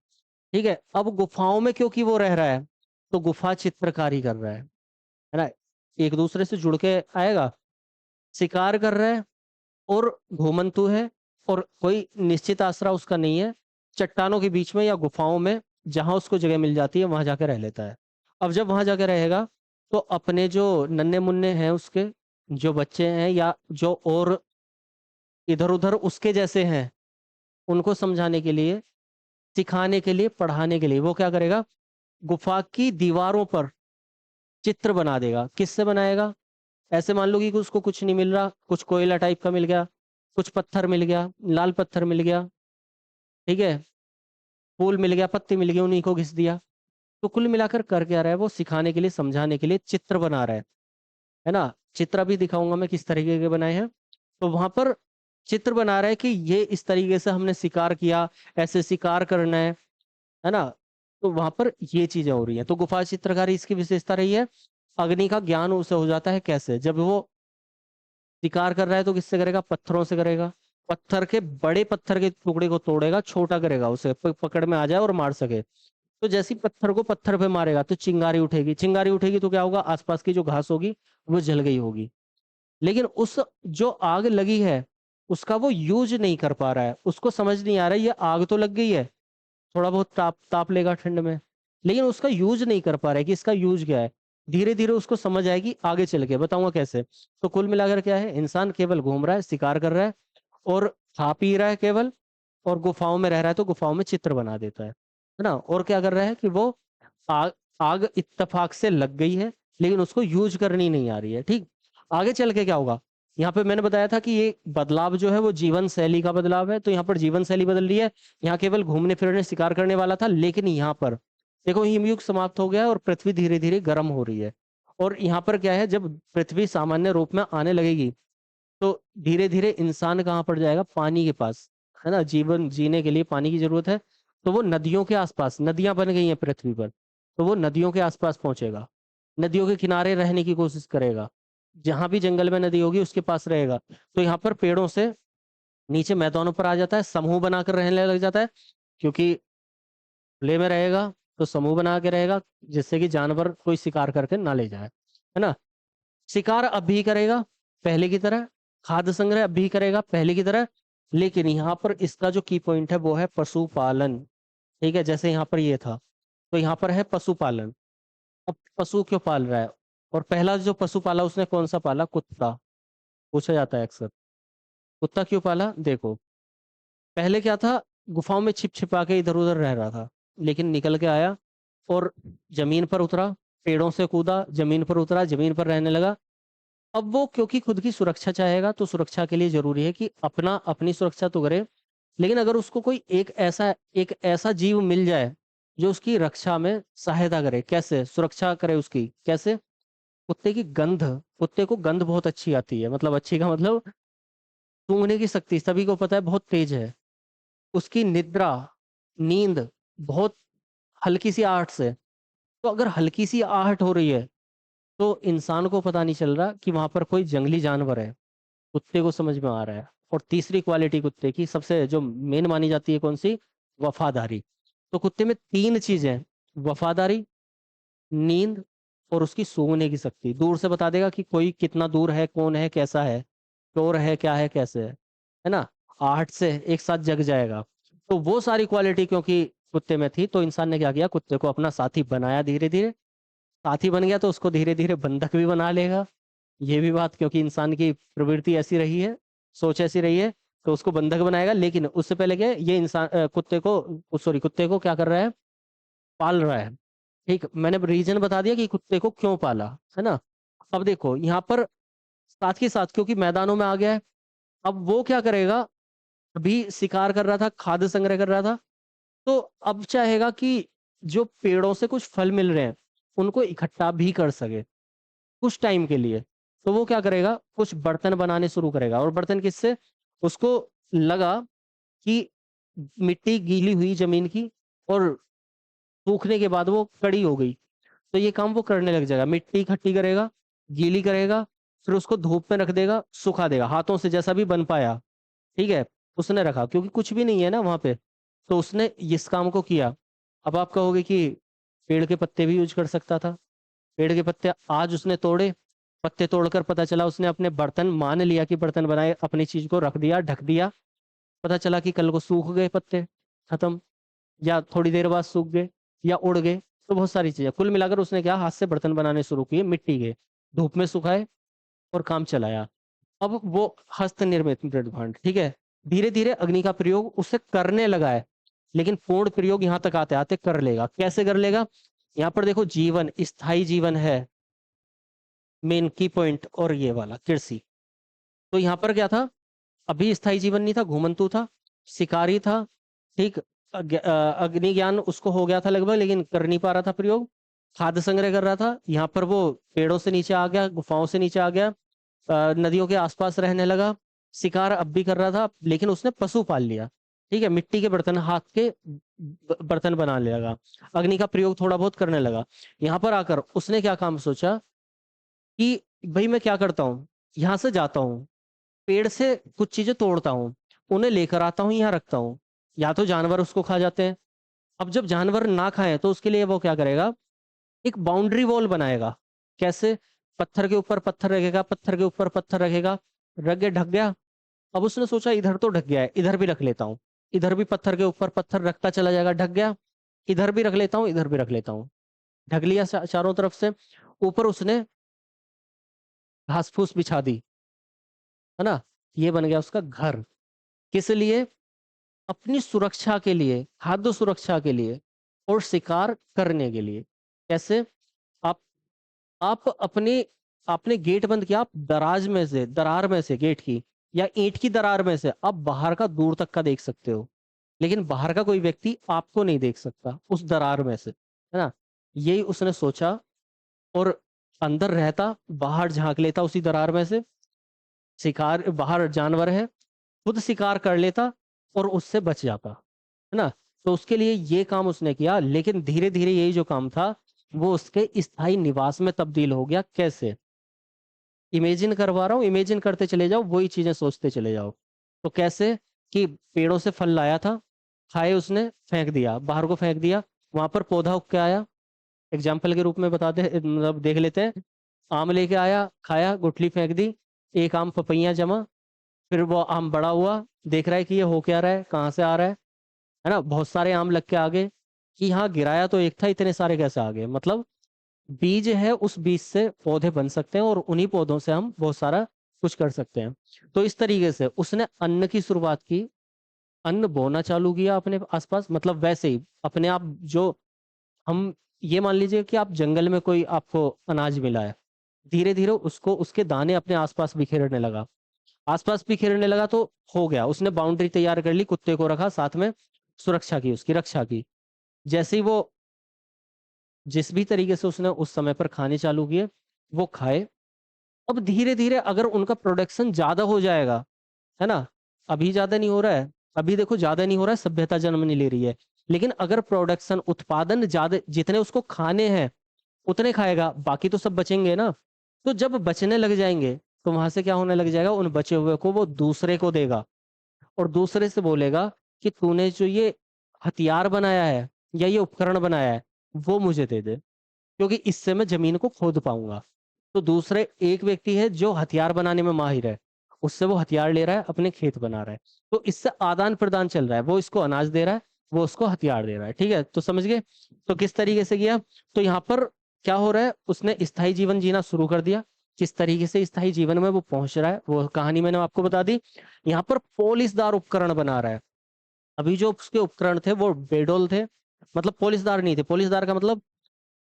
ठीक है, अब गुफाओं में क्योंकि वो रह रहा है, तो गुफा चित्रकारी कर रहा है ना, एक दूसरे से जुड़ के आएगा, शिकार कर रहा है, और घूमंतु है, और कोई निश्चित आसरा उसका नहीं है। चट्टानों के बीच में या गुफाओं में जहां उसको जगह मिल जाती है वहां जाकर रह लेता है। अब जब वहां जाके रहेगा तो अपने जो नन्हे मुन्ने हैं उसके जो बच्चे हैं या जो और इधर उधर उसके जैसे हैं उनको समझाने के लिए, सिखाने के लिए, पढ़ाने के लिए वो क्या करेगा, गुफा की दीवारों पर चित्र बना देगा। किससे बनाएगा? ऐसे मान लो कि उसको कुछ नहीं मिल रहा, कुछ कोयला टाइप का मिल गया, कुछ पत्थर मिल गया, लाल पत्थर मिल गया, ठीक है, फूल मिल गया, पत्ती मिल गई, उन्हीं को घिस दिया। तो कुल मिलाकर कर क्या रहा है वो, सिखाने के लिए, समझाने के लिए चित्र बना रहा है ना। चित्र भी दिखाऊंगा मैं किस तरीके के बनाए हैं। तो वहां पर चित्र बना रहा है कि ये इस तरीके से हमने शिकार किया, ऐसे शिकार करना है ना। तो वहां पर ये चीजें हो रही हैं। तो गुफा चित्रकारी इसकी विशेषता रही है, अग्नि का ज्ञान उसे हो जाता है। कैसे? जब वो शिकार कर रहा है तो किससे करेगा? पत्थरों से करेगा। पत्थर के, बड़े पत्थर के टुकड़े को तोड़ेगा, छोटा करेगा, उसे पकड़ में आ जाए और मार सके। तो जैसे ही पत्थर को पत्थर पे मारेगा तो चिंगारी उठेगी, चिंगारी उठेगी तो क्या होगा, आसपास की जो घास होगी वो जल गई होगी। लेकिन उस जो आग लगी है उसका वो यूज नहीं कर पा रहा है, उसको समझ नहीं आ रहा है ये आग तो लग गई है, थोड़ा बहुत ताप ताप लेगा ठंड में, लेकिन उसका यूज नहीं कर पा रहा है कि इसका यूज क्या है। धीरे धीरे उसको समझ आएगी आगे चल के, बताऊंगा कैसे। तो कुल मिलाकर क्या है, इंसान केवल घूम रहा है, शिकार कर रहा है और खा पी रहा है केवल, और गुफाओं में रह रहा है तो गुफाओं में चित्र बना देता है ना। और क्या कर रहा है कि वो आग आग इत्तेफाक से लग गई है लेकिन उसको यूज करनी नहीं आ रही है। ठीक, आगे चल के क्या होगा, यहाँ पे मैंने बताया था कि ये बदलाव जो है वो जीवन शैली का बदलाव है, तो यहाँ पर जीवन शैली बदल रही है। यहाँ केवल घूमने फिरने शिकार करने वाला था, लेकिन यहाँ पर देखो हिमयुग समाप्त हो गया है और पृथ्वी धीरे धीरे गर्म हो रही है। और यहाँ पर क्या है, जब पृथ्वी सामान्य रूप में आने लगेगी तो धीरे धीरे इंसान कहाँ पड़ जाएगा, पानी के पास, है ना। जीवन जीने के लिए पानी की जरूरत है, तो वो नदियों के आसपास, नदियां बन गई हैं पृथ्वी पर, तो वो नदियों के आसपास पहुंचेगा, नदियों के किनारे रहने की कोशिश करेगा, जहां भी जंगल में नदी होगी उसके पास रहेगा। तो यहाँ पर पेड़ों से नीचे मैदानों पर आ जाता है, समूह बनाकर रहने लग जाता है, क्योंकि खुले में रहेगा तो समूह बना के रहेगा, जिससे कि जानवर कोई शिकार करके ना ले जाए, है ना। शिकार अब भी करेगा पहले की तरह, खाद्य संग्रह अब भी करेगा पहले की तरह, लेकिन यहाँ पर इसका जो की पॉइंट है वो है पशुपालन। ठीक है, जैसे यहाँ पर ये था, तो यहाँ पर है पशुपालन। अब पशु क्यों पाल रहा है? और पहला जो पशु पाला उसने कौन सा पाला? कुत्ता। पूछा जाता है अक्सर, कुत्ता क्यों पाला? देखो, पहले क्या था, गुफाओं में छिप छिपा के इधर उधर रह रहा था, लेकिन निकल के आया और जमीन पर उतरा, पेड़ों से कूदा, जमीन पर उतरा, जमीन पर रहने लगा। अब वो क्योंकि खुद की सुरक्षा चाहेगा तो सुरक्षा के लिए जरूरी है कि अपना अपनी सुरक्षा तो करे, लेकिन अगर उसको कोई एक ऐसा जीव मिल जाए जो उसकी रक्षा में सहायता करे, कैसे सुरक्षा करे उसकी, कैसे? कुत्ते की गंध, कुत्ते को गंध बहुत अच्छी आती है, मतलब अच्छी का मतलब सूंघने की शक्ति सभी को पता है बहुत तेज है। उसकी निद्रा, नींद बहुत हल्की सी आहट से, तो अगर हल्की सी आहट हो रही है तो इंसान को पता नहीं चल रहा कि वहां पर कोई जंगली जानवर है, कुत्ते को समझ में आ रहा है। और तीसरी क्वालिटी कुत्ते की सबसे जो मेन मानी जाती है कौन सी? वफादारी। तो कुत्ते में तीन चीजें हैं, वफादारी, नींद और उसकी सूंघने की शक्ति। दूर से बता देगा कि कोई कितना दूर है, कौन है, कैसा है, चोर है, क्या है, कैसे है ना। आहट से एक साथ जग जाएगा। तो वो सारी क्वालिटी क्योंकि कुत्ते में थी तो इंसान ने क्या किया, कुत्ते को अपना साथी बनाया। धीरे धीरे साथी बन गया तो उसको धीरे धीरे बंधक भी बना लेगा। ये भी बात, क्योंकि इंसान की प्रवृत्ति ऐसी रही है, सोच ऐसी रही है, तो उसको बंधक बनाएगा। लेकिन उससे पहले क्या है, ये इंसान कुत्ते को, सॉरी, कुत्ते को क्या कर रहा है, पाल रहा है। ठीक, मैंने रीजन बता दिया कि कुत्ते को क्यों पाला, है ना। अब देखो यहाँ पर साथ के साथ क्योंकि मैदानों में आ गया है, अब वो क्या करेगा, अभी शिकार कर रहा था, खाद्य संग्रह कर रहा था, तो अब चाहेगा कि जो पेड़ों से कुछ फल मिल रहे हैं उनको इकट्ठा भी कर सके कुछ टाइम के लिए। तो वो क्या करेगा, कुछ बर्तन बनाने शुरू करेगा। और बर्तन किससे? उसको लगा कि मिट्टी गीली हुई जमीन की और सूखने के बाद वो कड़ी हो गई, तो ये काम वो करने लग जाएगा। मिट्टी इकट्ठी करेगा, गीली करेगा, फिर उसको धूप में रख देगा, सुखा देगा हाथों से जैसा भी बन पाया। ठीक है, उसने रखा क्योंकि कुछ भी नहीं है ना वहां पे, तो उसने इस काम को किया। अब आप कहोगे कि पेड़ के पत्ते भी यूज कर सकता था। पेड़ के पत्ते आज उसने तोड़े, पत्ते तोड़कर पता चला उसने अपने बर्तन, मान लिया कि बर्तन बनाए, अपनी चीज को रख दिया, ढक दिया, पता चला कि कल को सूख गए पत्ते, खत्म, या थोड़ी देर बाद सूख गए या उड़ गए, तो बहुत सारी चीजें, कुल मिलाकर उसने क्या, हाथ से बर्तन बनाने शुरू किए मिट्टी के, धूप में सुखाए और काम चलाया। अब वो हस्त निर्मित मृद भांड, ठीक है, धीरे धीरे अग्नि का प्रयोग उससे करने लगा है, लेकिन पूर्ण प्रयोग यहाँ तक आते आते कर लेगा। कैसे कर लेगा? यहाँ पर देखो, जीवन, स्थायी जीवन है मेन की पॉइंट, और ये वाला कृषि। तो यहाँ पर क्या था, अभी स्थायी जीवन नहीं था, घुमंतु था, शिकारी था, ठीक। अग्नि ज्ञान उसको हो गया था लगभग, लेकिन कर नहीं पा रहा था प्रयोग। खाद्य संग्रह कर रहा था, यहाँ पर वो पेड़ों से नीचे आ गया, गुफाओं से नीचे आ गया, नदियों के आसपास रहने लगा। शिकार अब भी कर रहा था, लेकिन उसने पशु पाल लिया, ठीक है, मिट्टी के बर्तन, हाथ के बर्तन बनाने लगा, अग्नि का प्रयोग थोड़ा बहुत करने लगा। यहाँ पर आकर उसने क्या काम सोचा कि भाई मैं क्या करता हूँ, यहाँ से जाता हूँ, पेड़ से कुछ चीजें तोड़ता हूँ, उन्हें लेकर आता हूँ, यहाँ रखता हूँ, या तो जानवर उसको खा जाते हैं। अब जब जानवर ना खाएं तो उसके लिए वो क्या करेगा, एक बाउंड्री वॉल बनाएगा। कैसे? पत्थर के ऊपर पत्थर रखेगा, पत्थर के ऊपर पत्थर रखेगा, रख के ढक गया। अब उसने सोचा इधर तो ढक गया है, इधर भी रख लेता हूँ, इधर भी पत्थर के ऊपर पत्थर रखता चला जाएगा, ढक गया, इधर भी रख लेता हूँ, इधर भी रख लेता हूँ, ढक लिया चारों तरफ से। ऊपर उसने घास फूस बिछा दी, है ना, ये बन गया उसका घर। किस लिए? अपनी सुरक्षा के लिए, खाद्य सुरक्षा के लिए और शिकार करने के लिए। कैसे? आप आप अपने आपने गेट बंद किया, आप दराज में से, दरार में से गेट की या ईंट की दरार में से आप बाहर का दूर तक का देख सकते हो, लेकिन बाहर का कोई व्यक्ति आपको नहीं देख सकता उस दरार में से, है ना। यही उसने सोचा, और अंदर रहता, बाहर झांक लेता उसी दरार में से, शिकार, बाहर जानवर है, खुद शिकार कर लेता और उससे बच जाता, है ना। तो उसके लिए ये काम उसने किया, लेकिन धीरे धीरे यही जो काम था वो उसके स्थायी निवास में तब्दील हो गया। कैसे? इमेजिन करवा रहा हूँ, इमेजिन करते चले जाओ, वही चीजें सोचते चले जाओ। तो कैसे? कि पेड़ों से फल लाया था, खाए उसने, फेंक दिया, बाहर को फेंक दिया, वहां पर पौधा उग के आया। एग्जाम्पल के रूप में बताते, मतलब देख लेते हैं। आम लेके आया, खाया, गुठली फेंक दी, एक आम पपैया जमा, फिर वो आम बड़ा हुआ, देख रहा है कि ये हो क्या रहा है, कहाँ से आ रहा है ना, बहुत सारे आम लग के आ गए, कि हाँ गिराया तो एक था, इतने सारे कैसे आ गए। मतलब बीज है, उस बीज से पौधे बन सकते हैं, और उन्हीं पौधों से हम बहुत सारा कुछ कर सकते हैं। तो इस तरीके से उसने अन्न की शुरुआत की, अन्न बोना चालू किया अपने आसपास। मतलब वैसे ही अपने आप, जो हम, ये मान लीजिए कि आप जंगल में कोई आपको अनाज मिला है, धीरे धीरे उसको, उसके दाने अपने आसपास बिखेरने लगा, आसपास बिखेरने लगा, तो हो गया, उसने बाउंड्री तैयार कर ली, कुत्ते को रखा साथ में, सुरक्षा की, उसकी रक्षा की। जैसे ही वो, जिस भी तरीके से उसने उस समय पर खाने चालू किए, वो खाए। अब धीरे धीरे अगर उनका प्रोडक्शन ज्यादा हो जाएगा, है ना, अभी ज्यादा नहीं हो रहा है, अभी देखो ज्यादा नहीं हो रहा है, सभ्यता जन्म नहीं ले रही है, लेकिन अगर प्रोडक्शन, उत्पादन ज्यादा, जितने उसको खाने हैं उतने खाएगा, बाकी तो सब बचेंगे ना। तो जब बचने लग जाएंगे, तो वहां से क्या होने लग जाएगा, उन बचे हुए को वो दूसरे को देगा, और दूसरे से बोलेगा कि तूने जो ये हथियार बनाया है या ये उपकरण बनाया है, वो मुझे दे दे, क्योंकि इससे मैं जमीन को खोद पाऊंगा। तो दूसरे, एक व्यक्ति है जो हथियार बनाने में माहिर है, उससे वो हथियार ले रहा है, अपने खेत बना रहा है, तो इससे आदान प्रदान चल रहा है, वो इसको अनाज दे रहा है, वो उसको हथियार दे रहा है, ठीक है, तो समझ गए। तो किस तरीके से किया? तो यहाँ पर क्या हो रहा है, उसने स्थायी जीवन जीना शुरू कर दिया। किस तरीके से स्थायी जीवन में वो पहुंच रहा है, वो कहानी मैंने आपको बता दी। यहाँ पर पोलिसदार उपकरण बना रहा है। अभी जो उसके उपकरण थे वो बेडोल थे, मतलब पोलिसदार नहीं थे। पोलिसदार का मतलब,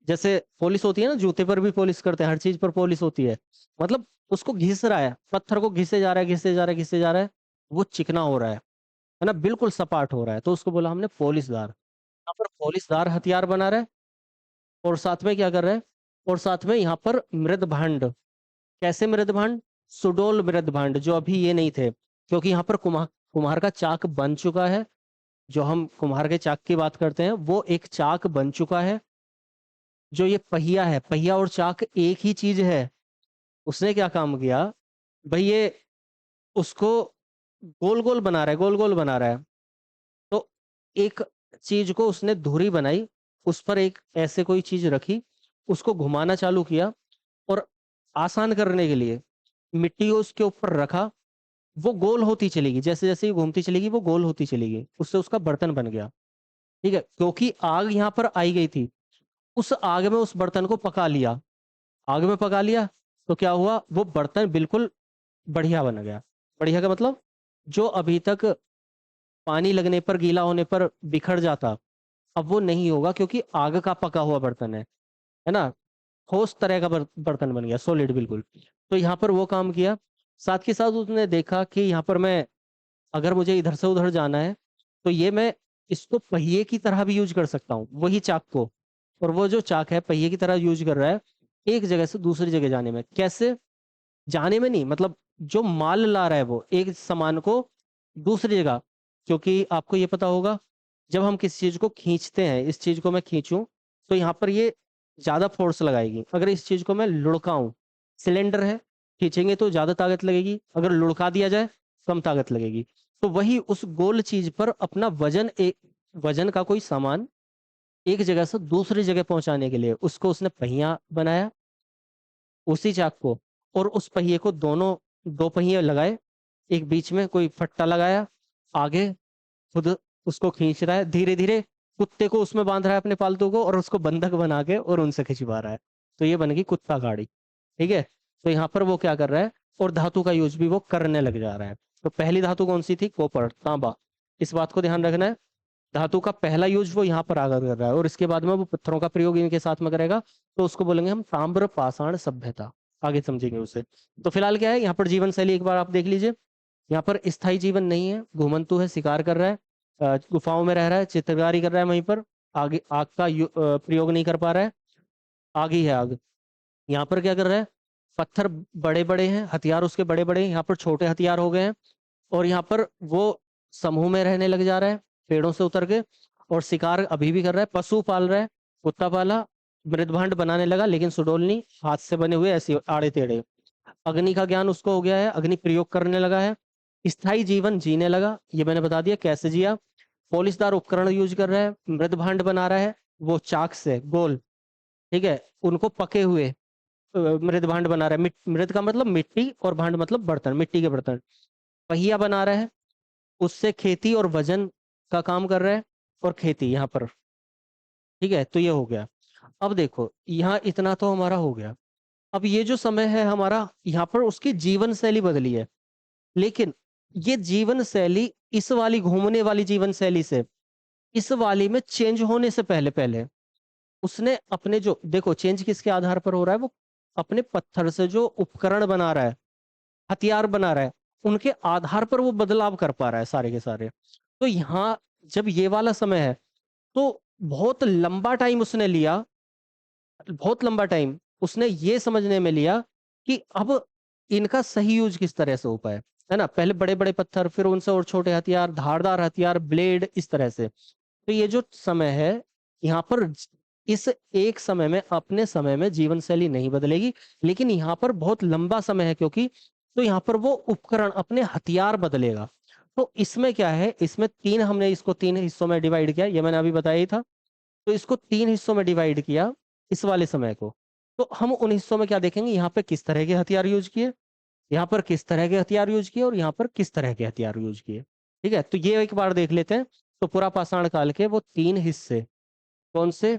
जैसे पॉलिश होती है ना, जूते पर भी पॉलिश करते हैं, हर चीज पर पॉलिश होती है, मतलब उसको घिस रहा है, पत्थर को घिसे जा रहा है, घिसे जा रहा है, घिसे जा रहा है, वो चिकना हो रहा है ना, बिल्कुल सपाट हो रहा है, तो उसको बोला हमने पॉलिशदार। यहाँ पर पॉलिशदार हथियार बना रहा है, और साथ में क्या कर रहा है, और साथ में यहाँ पर मृद भांड। कैसे मृद भांड? सुडोल मृद भांड, जो अभी ये नहीं थे, क्योंकि यहाँ पर कुम्हार, कुम्हार का चाक बन चुका है। जो हम कुम्हार के चाक की बात करते हैं, वो एक चाक बन चुका है। जो ये पहिया है, पहिया और चाक एक ही चीज है। उसने क्या काम किया भाई, ये उसको गोल गोल बना रहा है, गोल गोल बना रहा है। तो एक चीज को उसने धुरी बनाई, उस पर एक ऐसे कोई चीज रखी, उसको घुमाना चालू किया, और आसान करने के लिए मिट्टी को उसके ऊपर रखा, वो गोल होती चलेगी, जैसे जैसे ये घूमती चलेगी वो गोल होती चलेगी, उससे उसका बर्तन बन गया। ठीक है, क्योंकि आग यहाँ पर आई गई थी, उस आग में उस बर्तन को पका लिया, आग में पका लिया, तो क्या हुआ, वो बर्तन बिल्कुल बढ़िया बन गया। बढ़िया का मतलब जो अभी तक पानी लगने पर, गीला होने पर बिखर जाता, अब वो नहीं होगा, क्योंकि आग का पका हुआ बर्तन है ना। ठोस तरह का बर्तन बन गया, सॉलिड बिल्कुल। तो यहाँ पर वो काम किया। साथ के साथ उसने देखा कि यहाँ पर मैं, अगर मुझे इधर से उधर जाना है, तो ये मैं इसको पहिए की तरह भी यूज कर सकता हूँ, वही चाक को। और वो जो चाक है पहिए की तरह यूज कर रहा है एक जगह से दूसरी जगह जाने में। कैसे? जाने में नहीं, मतलब जो माल ला रहा है वो एक सामान को दूसरी जगह। क्योंकि आपको ये पता होगा, जब हम किसी चीज को खींचते हैं, इस चीज को मैं खींचूं, तो यहाँ पर ये ज्यादा फोर्स लगाएगी। अगर इस चीज को मैं लुढ़काऊं, सिलेंडर है, खींचेंगे तो ज्यादा ताकत लगेगी, अगर लुढ़का दिया जाए कम ताकत लगेगी। तो वही उस गोल चीज पर अपना वजन, एक वजन का कोई सामान एक जगह से दूसरी जगह पहुंचाने के लिए उसको उसने पहिया बनाया, उसी चाक को। और उस पहिए को दोनों, दो पहिए लगाए, एक बीच में कोई फट्टा लगाया, आगे खुद उसको खींच रहा है धीरे धीरे, कुत्ते को उसमें बांध रहा है अपने पालतू को, और उसको बंधक बना के और उनसे खिंचवा रहा है। तो ये बन गई कुत्ता गाड़ी। ठीक है। तो यहाँ पर वो क्या कर रहा है, और धातु का यूज भी वो करने लग जा रहा है। तो पहली धातु कौन सी थी? कॉपर, तांबा। इस बात को ध्यान रखना है। धातु का पहला यूज वो यहाँ पर आकर कर रहा है, और इसके बाद में वो पत्थरों का प्रयोग इनके साथ में करेगा। तो उसको बोलेंगे हम ताम्र पाषाण सभ्यता, आगे समझेंगे उसे। तो फिलहाल क्या है यहाँ पर, जीवन शैली एक बार आप देख लीजिए। यहाँ पर स्थायी जीवन नहीं है, घुमंतु है, शिकार कर रहा है, गुफाओं में रह रहा है, चित्रकारी कर रहा है वहीं पर। आगे आग का प्रयोग नहीं कर पा रहा है, आग ही है आग। यहाँ पर क्या कर रहा है, पत्थर बड़े बड़े हैं, हथियार उसके बड़े बड़े हैं, यहाँ पर छोटे हथियार हो गए हैं। और यहाँ पर वो समूह में रहने लग जा रहा है, पेड़ों से उतर के। और शिकार अभी भी कर रहा है, पशु पाल रहा है, कुत्ता पाला, मृदभांड बनाने लगा, लेकिन सुडोलनी हाथ से बने हुए ऐसे आड़े टेढ़े। अग्नि का ज्ञान उसको हो गया है, अग्नि प्रयोग करने लगा है। स्थायी जीवन जीने लगा, ये मैंने बता दिया कैसे जिया। पॉलिशदार उपकरण यूज कर रहा है, मृदभांड बना रहा है, वो चाक से गोल, ठीक है, उनको पके हुए मृद भांड बना रहा है। मृद का मतलब मिट्टी, और भांड मतलब बर्तन, मिट्टी के बर्तन। पहिया बना रहा है, उससे खेती और वजन का काम कर रहा है, और खेती यहाँ पर। ठीक है, तो ये हो गया। अब देखो यहाँ इतना तो हमारा हो गया। अब ये जो समय है हमारा, यहाँ पर उसकी जीवन शैली बदली है। लेकिन ये जीवन शैली इस वाली घूमने वाली जीवन शैली से, इस वाली में चेंज होने से पहले पहले उसने अपने, जो देखो चेंज किसके आधार पर हो रहा है, वो अपने पत्थर से जो उपकरण बना रहा है, हथियार बना रहा है, उनके आधार पर वो बदलाव कर पा रहा है सारे के सारे। तो यहाँ जब ये वाला समय है, तो बहुत लंबा टाइम उसने लिया, बहुत लंबा टाइम उसने ये समझने में लिया कि अब इनका सही यूज किस तरह से हो पाए, है ना। पहले बड़े बड़े पत्थर, फिर उनसे और छोटे हथियार, धारदार हथियार, ब्लेड, इस तरह से। तो ये जो समय है यहाँ पर, इस एक समय में, अपने समय में जीवन शैली नहीं बदलेगी, लेकिन यहाँ पर बहुत लंबा समय है, क्योंकि तो यहाँ पर वो उपकरण, अपने हथियार बदलेगा। तो इसमें क्या है, इसमें तीन, हमने इसको तीन हिस्सों में डिवाइड किया, ये मैंने अभी बताया ही था। तो इसको तीन हिस्सों में डिवाइड किया, इस वाले समय को। तो हम उन हिस्सों में क्या देखेंगे, यहाँ पे किस तरह के हथियार यूज किए, यहाँ पर किस तरह के हथियार यूज किए, और यहाँ पर किस तरह के हथियार यूज किए। ठीक है, तो ये एक बार देख लेते हैं। तो पुरापाषाण काल के वो तीन हिस्से कौन से?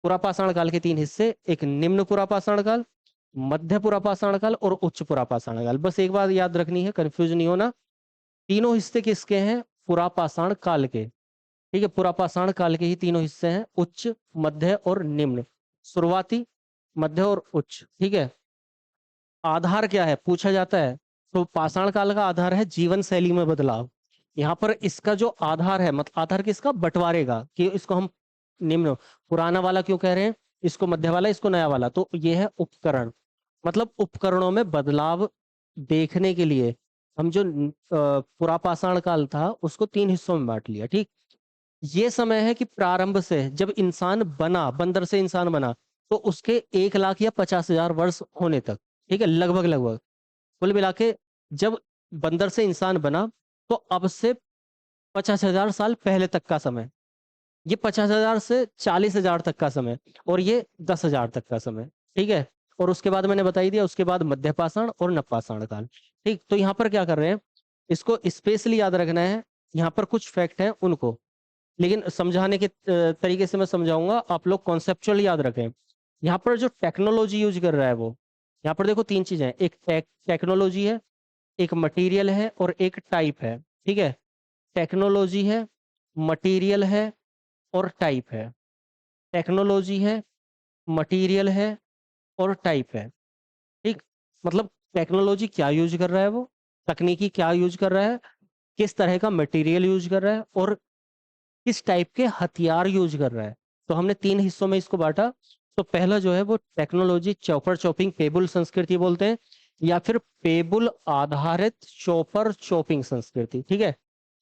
पुरापाषाण काल के तीन हिस्से, एक निम्न पुरापाषाण काल, मध्य पुरापाषाण काल और उच्च पुरापाषाण काल। बस एक बात याद रखनी है, कंफ्यूज नहीं होना। तीनों हिस्से किसके हैं? पुरापाषाण काल के। ठीक है, पुरापाषाण काल के ही तीनों हिस्से हैं, उच्च, मध्य और निम्न। शुरुआती, मध्य और उच्च। ठीक है। आधार क्या है पूछा जाता है, तो पाषाण काल का आधार है जीवन शैली में बदलाव। यहाँ पर इसका जो आधार है, मतलब आधार किसका? बंटवारे का, कि इसको हम निम्न, पुराना वाला क्यों कह रहे हैं, इसको मध्य वाला, इसको नया वाला। तो ये है उपकरण, मतलब उपकरणों में बदलाव देखने के लिए हम जो पुरापाषाण काल था उसको तीन हिस्सों में बांट लिया। ठीक। ये समय है कि प्रारंभ से जब इंसान बना, बंदर से इंसान बना, तो उसके 1 लाख या 50,000 वर्ष होने तक। ठीक है, लगभग लगभग कुल मिला के, जब बंदर से इंसान बना, तो अब से 50,000 साल पहले तक का समय, ये 50,000 से 40,000 तक का समय, और ये 10,000 तक का समय। ठीक है। और उसके बाद मैंने बता ही दिया, उसके बाद मध्य पाषाण और नवपाषाण काल। ठीक। तो यहाँ पर क्या कर रहे हैं, इसको स्पेशली याद रखना है, यहाँ पर कुछ फैक्ट हैं उनको। लेकिन समझाने के तरीके से मैं समझाऊंगा, आप लोग कॉन्सेप्चुअल याद रखें। यहाँ पर जो टेक्नोलॉजी यूज कर रहा है वो, यहाँ पर देखो तीन चीजें हैं, एक टेक्नोलॉजी है, एक मटेरियल है और एक टाइप है। ठीक है, टेक्नोलॉजी है, मटेरियल है और टाइप है। टेक्नोलॉजी है, मटेरियल है और टाइप है। ठीक, मतलब टेक्नोलॉजी क्या यूज कर रहा है वो, तकनीकी क्या यूज कर रहा है, किस तरह का मटेरियल यूज कर रहा है और किस टाइप के हथियार यूज कर रहा है। तो हमने तीन हिस्सों में इसको बांटा। तो पहला जो है वो टेक्नोलॉजी चॉपर चॉपिंग पेबुल संस्कृति बोलते हैं, या फिर पेबुल आधारित चॉपर चॉपिंग संस्कृति। ठीक है,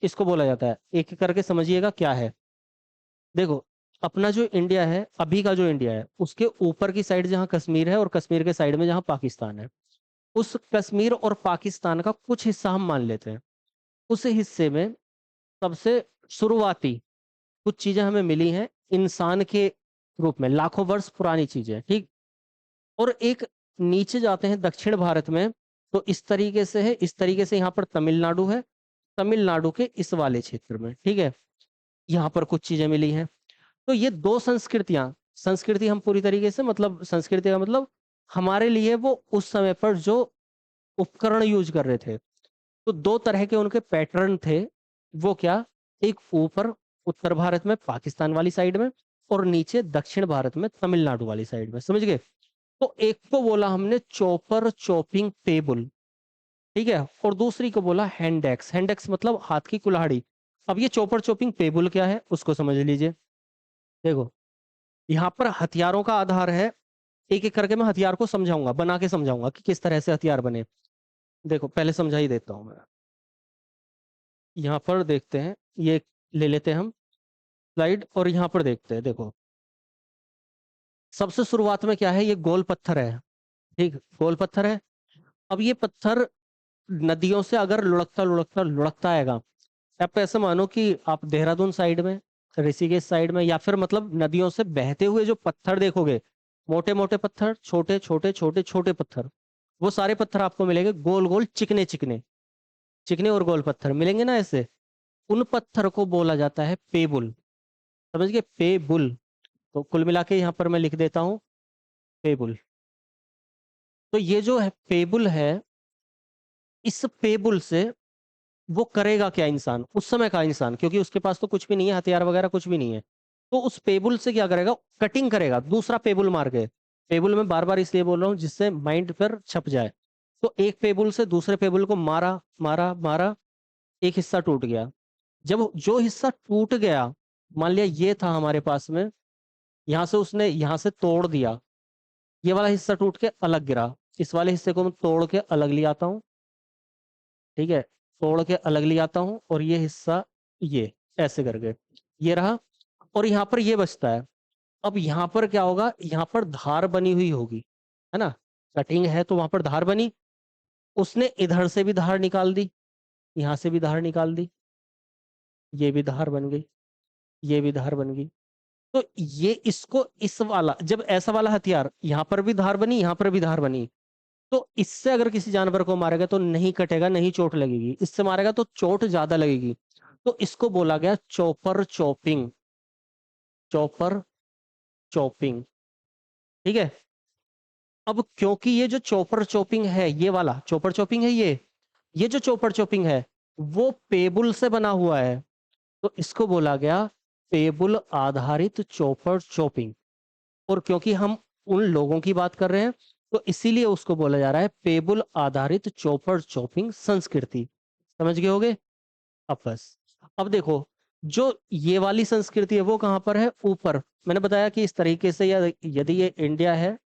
इसको बोला जाता है। एक एक करके समझिएगा क्या है। देखो, अपना जो इंडिया है, अभी का जो इंडिया है, उसके ऊपर की साइड जहाँ कश्मीर है और कश्मीर के साइड में जहाँ पाकिस्तान है, उस कश्मीर और पाकिस्तान का कुछ हिस्सा हम मान लेते हैं। उस हिस्से में सबसे शुरुआती कुछ चीजें हमें मिली हैं इंसान के रूप में, लाखों वर्ष पुरानी चीजें। ठीक, और एक नीचे जाते हैं दक्षिण भारत में, तो इस तरीके से है, इस तरीके से यहाँ पर तमिलनाडु है, तमिलनाडु के इस वाले क्षेत्र में। ठीक है, यहाँ पर कुछ चीजें मिली हैं। तो ये दो संस्कृतियां, संस्कृति हम पूरी तरीके से, मतलब संस्कृति का मतलब हमारे लिए वो उस समय पर जो उपकरण यूज कर रहे थे, तो दो तरह के उनके पैटर्न थे। वो क्या, एक ऊपर उत्तर भारत में पाकिस्तान वाली साइड में, और नीचे दक्षिण भारत में तमिलनाडु वाली साइड में। समझ गए? तो एक को बोला हमने चॉपर चॉपिंग टेबल, ठीक है, और दूसरी को बोला हैंड एक्स। हैंड एक्स मतलब हाथ की कुल्हाड़ी। अब ये चॉपर चॉपिंग टेबल क्या है उसको समझ लीजिए। देखो, यहाँ पर हथियारों का आधार है। एक एक करके मैं हथियार को समझाऊंगा, बना के समझाऊंगा कि किस तरह से हथियार बने। देखो, पहले समझा ही देता हूं मैं। यहाँ पर देखते हैं, ये ले लेते हैं हम स्लाइड, और यहाँ पर देखते हैं। देखो, सबसे शुरुआत में क्या है, ये गोल पत्थर है। ठीक, गोल पत्थर है। अब ये पत्थर नदियों से अगर लुढ़कता लुढ़कता लुढ़कता आएगा, आप ऐसे मानो कि आप देहरादून साइड में, ऋषिकेश साइड में, या फिर मतलब नदियों से बहते हुए जो पत्थर देखोगे, मोटे मोटे पत्थर, छोटे छोटे छोटे छोटे पत्थर, वो सारे पत्थर आपको मिलेंगे गोल गोल चिकने चिकने, चिकने और गोल पत्थर मिलेंगे ना ऐसे। उन पत्थर को बोला जाता है पेबुल। समझ गए? पेबुल। तो कुल मिला के यहाँ पर मैं लिख देता हूँ पेबुल। तो ये जो है पेबुल है, इस पेबुल से वो करेगा क्या इंसान, उस समय का इंसान, क्योंकि उसके पास तो कुछ भी नहीं है, हथियार वगैरह कुछ भी नहीं है। तो उस पेबुल से क्या करेगा, कटिंग करेगा दूसरा पेबुल मार के। पेबुल में बार बार इसलिए बोल रहा हूँ जिससे माइंड पर छप जाए। तो एक पेबुल से दूसरे पेबुल को मारा मारा मारा, एक हिस्सा टूट गया। जब जो हिस्सा टूट गया, मान लिया ये था हमारे पास में, यहां से उसने यहां से तोड़ दिया, ये वाला हिस्सा टूट के अलग गिरा, इस वाले हिस्से को मैं तोड़ के अलग ले आता हूँ। ठीक है, तोड़ के अलग ले आता हूँ, और ये हिस्सा, ये ऐसे करके ये रहा, और यहाँ पर ये बचता है। अब यहाँ पर क्या होगा, यहाँ पर धार बनी हुई होगी, है ना, कटिंग है तो वहां पर धार बनी, उसने इधर से भी धार निकाल दी, यहाँ से भी धार निकाल दी, ये भी धार बन गई, ये भी धार बन गई। तो ये इसको इस वाला, जब ऐसा वाला हथियार, यहाँ पर भी धार बनी, यहाँ पर भी धार बनी, तो इससे अगर किसी जानवर को मारेगा तो नहीं कटेगा, नहीं चोट लगेगी, इससे मारेगा तो चोट ज्यादा लगेगी। तो इसको बोला गया चॉपर चॉपिंग, चॉपर चॉपिंग। ठीक है, अब क्योंकि ये जो चॉपर चॉपिंग है, ये वाला चॉपर चॉपिंग है, ये जो चॉपर चॉपिंग है वो पेबुल से बना हुआ है, तो इसको बोला गया पेबुल आधारित चॉपर चॉपिंग। और क्योंकि हम उन लोगों की बात कर रहे हैं, तो इसीलिए उसको बोला जा रहा है पेबुल आधारित चॉपर चॉपिंग संस्कृति। समझ गए होगे? अब बस, अब देखो, जो ये वाली संस्कृति है वो कहां पर है, ऊपर। मैंने बताया कि इस तरीके से, या यदि ये इंडिया है,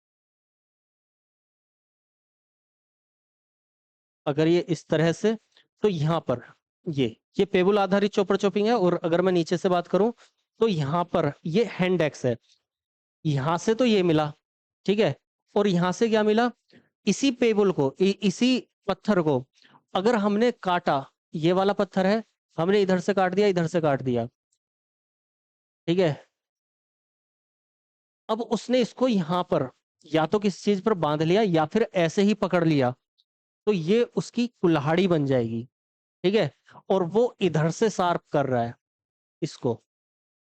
अगर ये इस तरह से, तो यहाँ पर ये पेबुल आधारित चॉपर चॉपिंग है। और अगर मैं नीचे से बात करूं, तो यहाँ पर ये हैंड एक्स है। यहां से तो ये मिला, ठीक है, और यहां से क्या मिला, इसी पेबुल को, इसी पत्थर को अगर हमने काटा, ये वाला पत्थर है, हमने इधर से काट दिया, इधर से काट दिया, ठीक है, अब उसने इसको यहां पर या तो किसी चीज पर बांध लिया या फिर ऐसे ही पकड़ लिया, तो ये उसकी कुल्हाड़ी बन जाएगी। ठीक है, और वो इधर से शार्प कर रहा है इसको,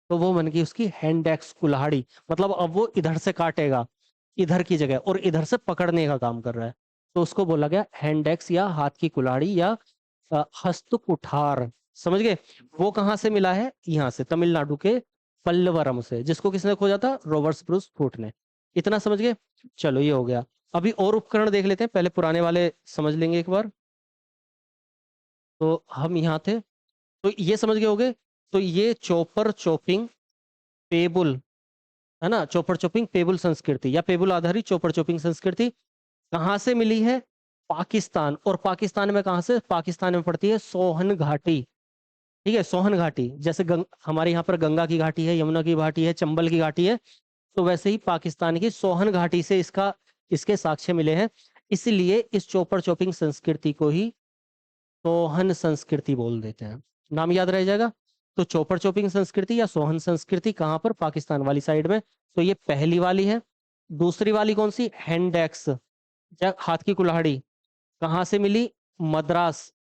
तो वो बन गई उसकी हैंड एक्स कुल्हाड़ी। मतलब अब वो इधर से काटेगा इधर की जगह और इधर से पकड़ने का काम कर रहा है, तो उसको बोला गया हैंड एक्स या हाथ की कुल्हाड़ी या हस्त कुठार। समझ गए? वो कहाँ से मिला है? यहाँ से, तमिलनाडु के पल्लवरम से, जिसको किसने खोजा था? रॉबर्ट ब्रूस फूट ने। इतना समझ गए? चलो ये हो गया। अभी और उपकरण देख लेते हैं, पहले पुराने वाले समझ लेंगे एक बार। तो हम यहाँ थे, तो ये समझ गए होगे। तो ये चॉपर चॉपिंग पेबुल, है ना, चॉपर चॉपिंग पेबुल संस्कृति या पेबुल आधारित चॉपर चॉपिंग संस्कृति कहाँ से मिली है? पाकिस्तान। और पाकिस्तान में कहाँ से? पाकिस्तान में पड़ती है सोहन घाटी। ठीक है, सोहन घाटी, जैसे हमारे यहाँ पर गंगा की घाटी है, यमुना की घाटी है, चंबल की घाटी है, तो वैसे ही पाकिस्तान की सोहन घाटी से इसके साक्ष्य मिले हैं। इसलिए इस चोपर चोपिंग संस्कृति को ही सोहन संस्कृति बोल देते हैं। नाम याद रह जाएगा। तो चोपर चोपिंग संस्कृति या सोहन संस्कृति कहाँ पर? पाकिस्तान वाली साइड में। तो ये पहली वाली है। दूसरी वाली कौन सी? हैंड एक्स या हाथ की कुल्हाड़ी, कहाँ से मिली? मद्रास।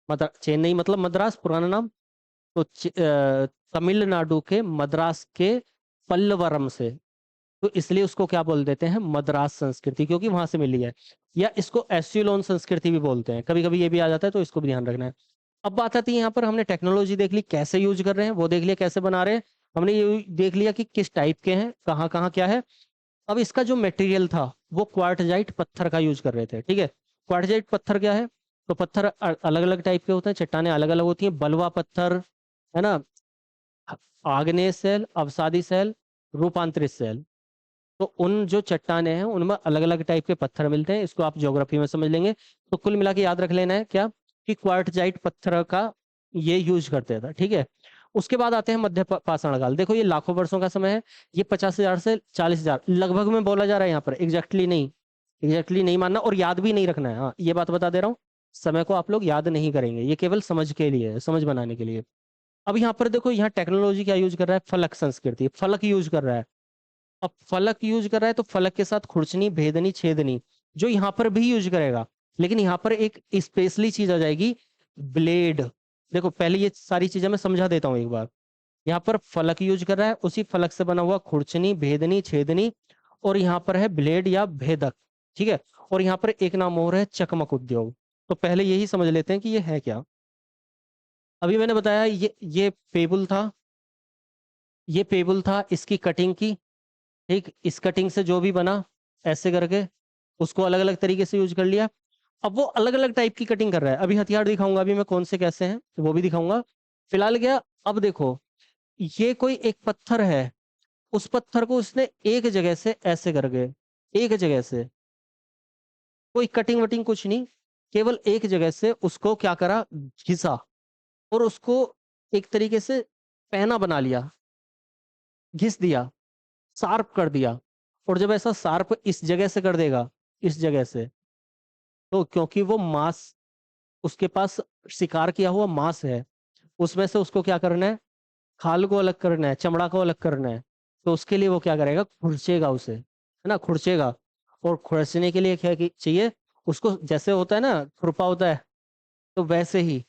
चेन्नई मतलब मद्रास पुराना नाम। तो तमिलनाडु के मद्रास के पल्लवरम से। तो इसलिए उसको क्या बोल देते हैं? मद्रास संस्कृति, क्योंकि वहां से मिली है। या इसको एस्यूलोन संस्कृति भी बोलते हैं, कभी कभी ये भी आ जाता है, तो इसको भी ध्यान रखना है। अब बात आती है, यहाँ पर हमने टेक्नोलॉजी देख ली कैसे यूज कर रहे हैं, वो देख लिया कैसे बना रहे हैं, हमने ये देख लिया कि किस टाइप के हैं, कहाँ कहाँ क्या है। अब इसका जो मटेरियल था वो क्वार्टजाइट पत्थर का यूज कर रहे थे। ठीक है, क्वार्टजाइट पत्थर क्या है? तो पत्थर अलग अलग टाइप के होते हैं, चट्टानें अलग अलग होती हैं। बलुआ पत्थर, है ना, आग्नेय सेल, अवसादी सेल, रूपांतरित सेल। तो उन जो चट्टाने हैं उनमें अलग अलग टाइप के पत्थर मिलते हैं, इसको आप ज्योग्राफी में समझ लेंगे। तो कुल मिला के याद रख लेना है क्या, कि क्वार्टजाइट पत्थर का ये यूज करते थे। ठीक है, उसके बाद आते हैं मध्य पाषाण काल। देखो ये लाखों वर्षों का समय है, ये 50,000 से 40,000 लगभग में बोला जा रहा है यहाँ पर, एग्जैक्टली नहीं। एग्जैक्टली नहीं मानना और याद भी नहीं रखना है। हाँ, ये बात बता दे रहा हूँ, समय को आप लोग याद नहीं करेंगे, ये केवल समझ के लिए है, समझ बनाने के लिए। अब यहाँ पर देखो, यहाँ टेक्नोलॉजी क्या यूज कर रहा है? फलक संस्कृति, फलक यूज कर रहा है। अब फलक यूज कर रहा है तो फलक के साथ खुरचनी, भेदनी, छेदनी, जो यहाँ पर भी यूज करेगा। लेकिन यहाँ पर एक स्पेशली चीज आ जाएगी, ब्लेड। देखो पहले ये सारी चीजें मैं समझा देता हूँ एक बार। यहाँ पर फलक यूज कर रहा है, उसी फलक से बना हुआ खुरचनी, भेदनी, छेदनी, और यहाँ पर है ब्लेड या भेदक। ठीक है, और यहाँ पर एक नाम और है चकमक उद्योग। तो पहले यही समझ लेते हैं कि ये है क्या। अभी मैंने बताया ये पेबुल था, ये पेबुल था, इसकी कटिंग की। ठीक, इस कटिंग से जो भी बना ऐसे करके उसको अलग अलग तरीके से यूज कर लिया। अब वो अलग अलग टाइप की कटिंग कर रहा है। अभी हथियार दिखाऊंगा, अभी मैं कौन से कैसे हैं तो वो भी दिखाऊंगा। फिलहाल क्या, अब देखो, ये कोई एक पत्थर है, उस पत्थर को उसने एक जगह से ऐसे करके, एक जगह से, कोई कटिंग वटिंग कुछ नहीं, केवल एक जगह से उसको क्या करा, घिसा, और उसको एक तरीके से पहना बना लिया, घिस दिया, शार्प कर दिया। और जब ऐसा शार्प इस जगह से कर देगा, इस जगह से, तो क्योंकि वो मांस, उसके पास शिकार किया हुआ मांस है, उसमें से उसको क्या करना है, खाल को अलग करना है, चमड़ा को अलग करना है। तो उसके लिए वो क्या करेगा, खुरचेगा उसे, है ना, खुरचेगा। और खुरचने के लिए क्या चाहिए उसको, जैसे होता है ना खुरपा होता है, तो वैसे ही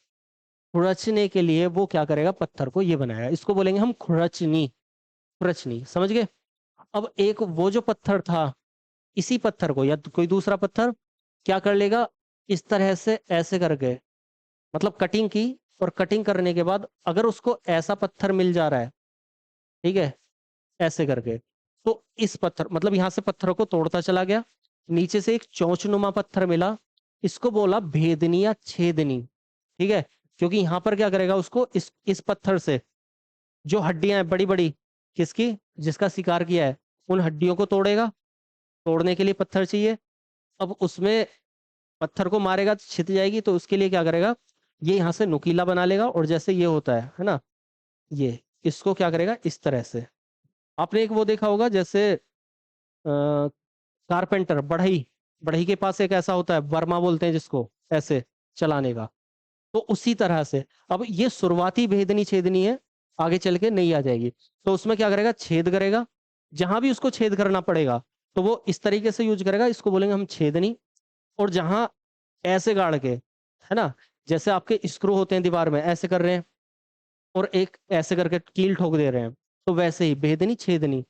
खुरचने के लिए वो क्या करेगा, पत्थर को ये बनाएगा। इसको बोलेंगे हम खुरचनी। खुरचनी, समझ गए? अब एक वो जो पत्थर था, इसी पत्थर को या कोई दूसरा पत्थर क्या कर लेगा, इस तरह से ऐसे करके, मतलब कटिंग की, और कटिंग करने के बाद अगर उसको ऐसा पत्थर मिल जा रहा है, ठीक है, ऐसे करके, तो इस पत्थर, मतलब यहां से पत्थर को तोड़ता चला गया, नीचे से एक चोंचनुमा पत्थर मिला, इसको बोला भेदनी या छेदनी। ठीक है, क्योंकि यहां पर क्या करेगा, उसको इस पत्थर से जो हड्डियां हैं बड़ी बड़ी, किसकी, जिसका शिकार किया है, उन हड्डियों को तोड़ेगा। तोड़ने के लिए पत्थर चाहिए। अब उसमें पत्थर को मारेगा तो छिद जाएगी, तो उसके लिए क्या करेगा, ये यहाँ से नुकीला बना लेगा, और जैसे ये होता है ना, ये इसको क्या करेगा, इस तरह से। आपने एक वो देखा होगा, जैसे कारपेंटर, बढ़ई, बढ़ई के पास एक ऐसा होता है, बर्मा बोलते हैं जिसको, ऐसे चलाने का। तो उसी तरह से अब ये शुरुआती भेदनी छेदनी है, आगे चल के नहीं आ जाएगी। तो उसमें क्या करेगा, छेद करेगा, जहां भी उसको छेद करना पड़ेगा तो वो इस तरीके से यूज करेगा, इसको बोलेंगे हम छेदनी। और जहां ऐसे गाड़ के, है ना, जैसे आपके स्क्रू होते हैं दीवार में, ऐसे कर रहे हैं, और एक ऐसे करके कील ठोक दे रहे हैं। तो वैसे ही भेदनी छेदनी,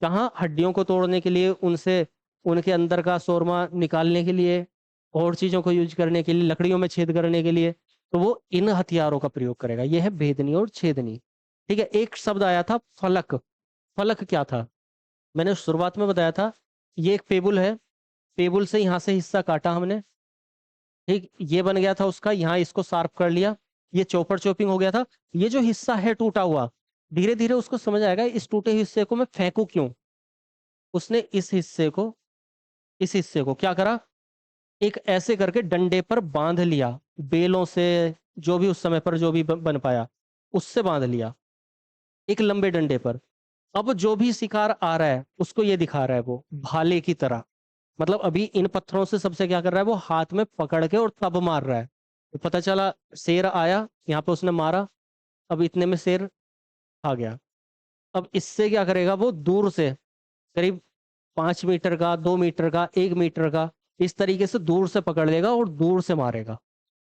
कहाँ हड्डियों को तोड़ने के लिए, उनसे उनके अंदर का सोरमा निकालने के लिए, और चीजों को यूज करने के लिए, लकड़ियों में छेद करने के लिए, तो वो इन हथियारों का प्रयोग करेगा। ये है भेदनी और छेदनी। ठीक है, एक शब्द आया था फलक। फलक क्या था? मैंने शुरुआत में बताया था, ये एक पेबुल है, पेबुल से यहाँ से हिस्सा काटा हमने, ठीक, ये बन गया था उसका, यहाँ इसको शार्प कर लिया, ये चॉपर चॉपिंग हो गया था। ये जो हिस्सा है टूटा हुआ, धीरे धीरे उसको समझ आएगा इस टूटे हिस्से को मैं फेंकू क्यों। उसने इस हिस्से को क्या करा, एक ऐसे करके डंडे पर बांध लिया, बेलों से, जो भी उस समय पर जो भी बन पाया उससे बांध लिया, एक लंबे डंडे पर। अब जो भी शिकार आ रहा है उसको ये दिखा रहा है वो भाले की तरह। मतलब अभी इन पत्थरों से सबसे क्या कर रहा है, वो हाथ में पकड़ के और तब मार रहा है। तो पता चला शेर आया, यहाँ पे उसने मारा, अब इतने में शेर आ गया। अब इससे क्या करेगा, वो दूर से करीब 5 मीटर का, 2 मीटर का, 1 मीटर का, इस तरीके से दूर से पकड़ लेगा और दूर से मारेगा।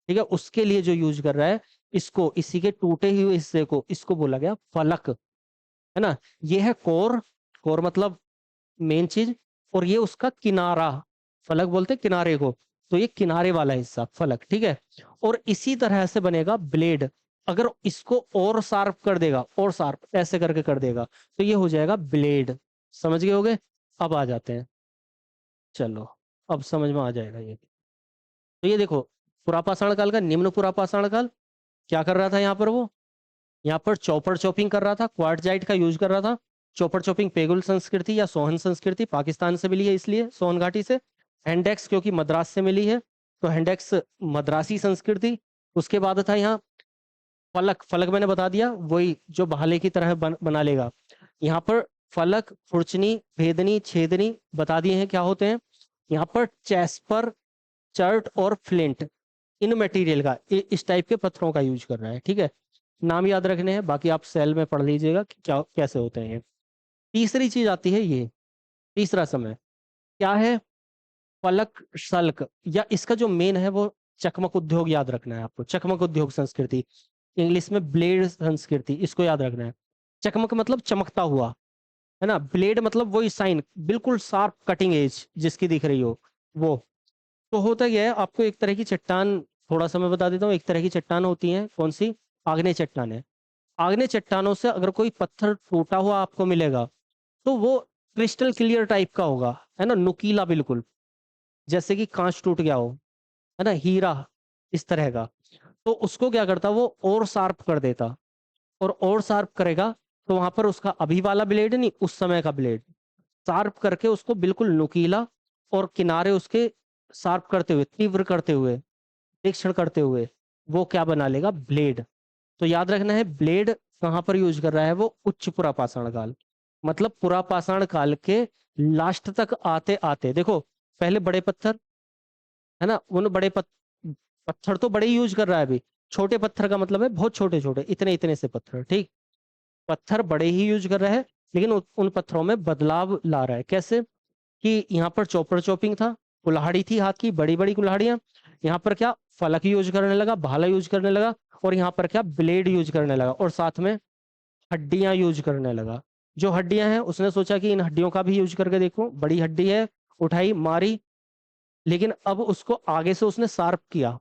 ठीक है, उसके लिए जो यूज कर रहा है, इसको, इसी के टूटे हुए हिस्से को, इसको बोला गया फलक, है ना। ये है कोर, कोर मतलब मेन चीज, और ये उसका किनारा, फलक बोलते हैं किनारे को, तो ये किनारे वाला हिस्सा फलक, ठीक है। और इसी तरह से बनेगा ब्लेड। अगर इसको और शार्प कर देगा, और शार्प ऐसे करके कर देगा, तो ये हो जाएगा ब्लेड। समझ गए होगे? अब आ जाते हैं, चलो, अब समझ में आ जाएगा ये। तो ये देखो, पुरापाषाण काल का निम्न पुरापाषाण काल, क्या कर रहा था यहाँ पर वो, यहाँ पर चौपड़ चॉपिंग कर रहा था, क्वार्टजाइट का यूज कर रहा था। चौपड़ चॉपिंग पेगुल संस्कृति या सोहन संस्कृति, पाकिस्तान से मिली है इसलिए, सोहन घाटी से। हैंडेक्स क्योंकि मद्रास से मिली है, तो हैंडेक्स मद्रासी संस्कृति। उसके बाद था यहाँ फलक, फलक मैंने बता दिया, वही जो भाले की तरह बना लेगा। यहाँ पर फलक, फुर्चनी, भेदनी, छेदनी बता दिए हैं क्या होते हैं। यहाँ पर चैस्पर, चर्ट और फ्लिंट, इन मटेरियल का, इस टाइप के पत्थरों का यूज कर रहा है। ठीक है, नाम याद रखने हैं, बाकी आप सेल में पढ़ लीजिएगा कि क्या कैसे होते हैं ये। तीसरी चीज आती है ये, तीसरा समय क्या है, फलक शल्क, या इसका जो मेन है वो चकमक उद्योग याद रखना है आपको, चकमक उद्योग संस्कृति, इंग्लिश में ब्लेड संस्कृति, इसको याद रखना है। चकमक मतलब चमकता हुआ, है ना, ब्लेड मतलब वही साइन, बिल्कुल शार्प कटिंग एज जिसकी दिख रही हो वो। तो होता क्या है, आपको एक तरह की चट्टान, थोड़ा सा मैं बता देता हूँ, एक तरह की चट्टान होती है, कौन सी, आग्नेय चट्टान। आग्नेय चट्टानों से अगर कोई पत्थर टूटा हुआ आपको मिलेगा, तो वो क्रिस्टल क्लियर टाइप का होगा, है ना, नुकीला बिल्कुल, जैसे कि कांच टूट गया हो, है ना, हीरा, इस तरह का। तो उसको क्या करता, वो और शार्प कर देता, और शार्प करेगा, तो वहां पर उसका अभी वाला ब्लेड नहीं, उस समय का ब्लेड शार्प करके उसको बिल्कुल नुकीला, और किनारे उसके शार्प करते हुए, तीव्र करते हुए, तीक्ष्ण करते हुए, वो क्या बना लेगा, ब्लेड। तो याद रखना है, ब्लेड कहाँ पर यूज कर रहा है वो, उच्च पुरापाषाण काल, मतलब पुरापाषाण काल के लास्ट तक आते आते। देखो, पहले बड़े पत्थर, है ना, उन पत्थर तो बड़े यूज कर रहा है अभी। छोटे पत्थर का मतलब है बहुत छोटे छोटे, इतने इतने से पत्थर, ठीक, पत्थर बड़े ही यूज कर रहा है, लेकिन उन पत्थरों में बदलाव ला रहा है। कैसे, कि यहाँ पर चॉपर चॉपिंग था, कुल्हाड़ी थी हाथ की, बड़ी बड़ी कुल्हाड़ियां, यहाँ पर क्या फलक यूज करने लगा, भाला यूज करने लगा, और यहाँ पर क्या ब्लेड यूज करने लगा, और साथ में हड्डियां यूज करने लगा। जो हड्डियां हैं उसने सोचा कि इन हड्डियों का भी यूज करके देखूं, बड़ी हड्डी है, उठाई मारी, लेकिन अब उसको आगे से उसने शार्प किया,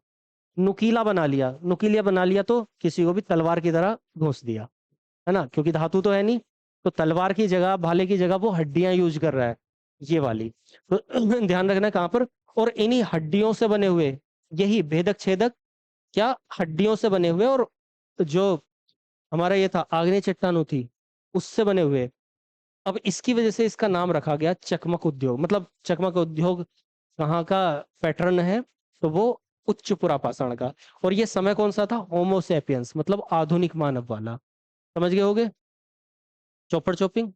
नुकीला बना लिया, नुकीला बना लिया, तो किसी को भी तलवार की तरह घोंस दिया, है ना, क्योंकि धातु तो है नहीं। तो तलवार की जगह, भाले की जगह वो हड्डियां यूज कर रहा है, ये वाली। तो ध्यान रखना है कहाँ पर, और इन्हीं हड्डियों से बने हुए, यही भेदक छेदक क्या हड्डियों से बने हुए, और जो हमारा ये था आग्नेय चट्टान थी, उससे बने हुए। अब इसकी वजह से इसका नाम रखा गया चकमक उद्योग। मतलब चकमक उद्योग कहाँ का पैटर्न है, तो वो उच्च पुरापाषाण का। और ये समय कौन सा था, होमोसेपियंस, मतलब आधुनिक मानव वाला। समझ गए होगे, चौपड़ चौपिंग,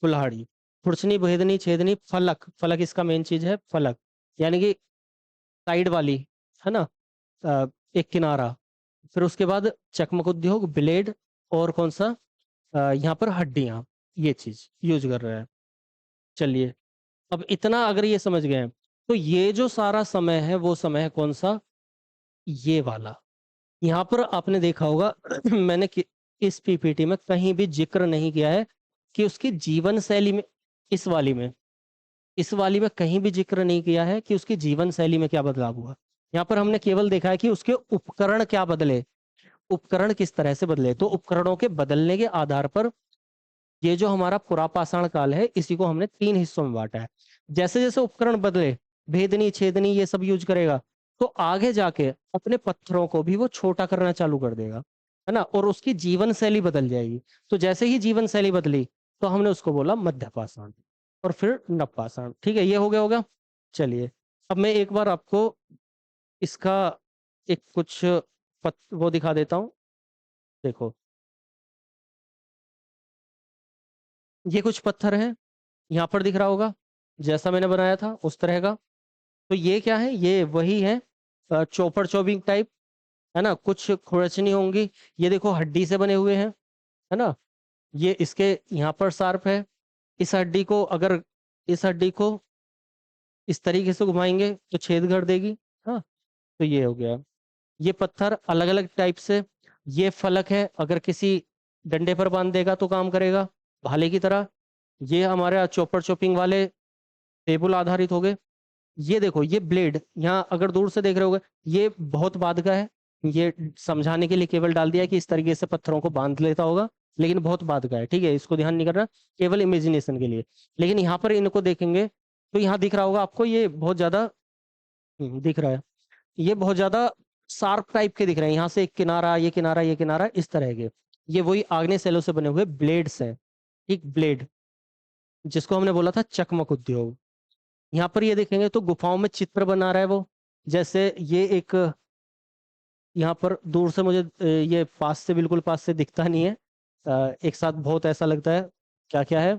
कुल्हाड़ी, खुरचनी, भेदनी, छेदनी, फलक, फलक इसका मेन चीज है, फलक यानी कि साइड वाली, है ना, एक किनारा। फिर उसके बाद चकमक उद्योग, ब्लेड, और कौन सा, यहाँ पर हड्डियां, ये चीज यूज कर रहा है। चलिए, अब इतना अगर ये समझ गए हैं, तो ये जो सारा समय है वो समय है कौन सा, ये वाला। यहाँ पर आपने देखा होगा मैंने इस पीपीटी में कहीं भी जिक्र नहीं किया है कि उसकी जीवन शैली में, इस वाली में, इस वाली में कहीं भी जिक्र नहीं किया है कि उसकी जीवन शैली में क्या बदलाव हुआ। यहाँ पर हमने केवल देखा है कि उसके उपकरण क्या बदले, उपकरण किस तरह से बदले। तो उपकरणों के बदलने के आधार पर ये जो हमारा पुरापाषाण काल है, इसी को हमने 3 हिस्सों में बांटा है। जैसे जैसे उपकरण बदले, भेदनी छेदनी ये सब यूज करेगा, तो आगे जाके अपने पत्थरों को भी वो छोटा करना चालू कर देगा, है ना, और उसकी जीवन शैली बदल जाएगी। तो जैसे ही जीवन शैली बदली, तो हमने उसको बोला मध्यपाषाण, और फिर नवपाषाण। ठीक है, ये हो गया होगा। चलिए, अब मैं एक बार आपको इसका एक कुछ वो दिखा देता हूँ। देखो, ये कुछ पत्थर हैं, यहाँ पर दिख रहा होगा, जैसा मैंने बनाया था उस तरह का। तो ये क्या है, ये वही है, चौपर चौबिंग टाइप, है ना, कुछ खुरचनी होंगी। ये देखो हड्डी से बने हुए हैं, है ना। ये इसके यहाँ पर शार्प है। इस हड्डी को अगर, इस हड्डी को इस तरीके से घुमाएंगे तो छेद कर देगी। हाँ, तो ये हो गया। ये पत्थर अलग अलग टाइप से, ये फलक है, अगर किसी डंडे पर बांध देगा तो काम करेगा भाले की तरह। ये हमारे चॉपर चॉपिंग वाले टेबल आधारित हो गए। ये देखो, ये ब्लेड यहाँ अगर दूर से देख रहे होगे, ये बहुत बाद का है। ये समझाने के लिए केवल डाल दिया है कि इस तरीके से पत्थरों को बांध लेता होगा, लेकिन बहुत बाद का है। ठीक है, इसको ध्यान नहीं करना, केवल इमेजिनेशन के लिए। लेकिन यहाँ पर इनको देखेंगे तो यहाँ दिख रहा होगा आपको, ये बहुत ज्यादा दिख रहा है। ये बहुत ज्यादा शार्प टाइप के दिख रहे हैं, यहाँ से एक किनारा, ये किनारा, ये किनारा, इस तरह के। ये वही आग्नेय सेलों से बने हुए ब्लेड्स हैं। एक ब्लेड, जिसको हमने बोला था चकमक उद्योग। यहाँ पर ये देखेंगे तो गुफाओं में चित्र बना रहा है वो। जैसे ये एक, यहाँ पर दूर से मुझे ये पास से, बिल्कुल पास से दिखता नहीं है, एक साथ बहुत ऐसा लगता है क्या क्या है।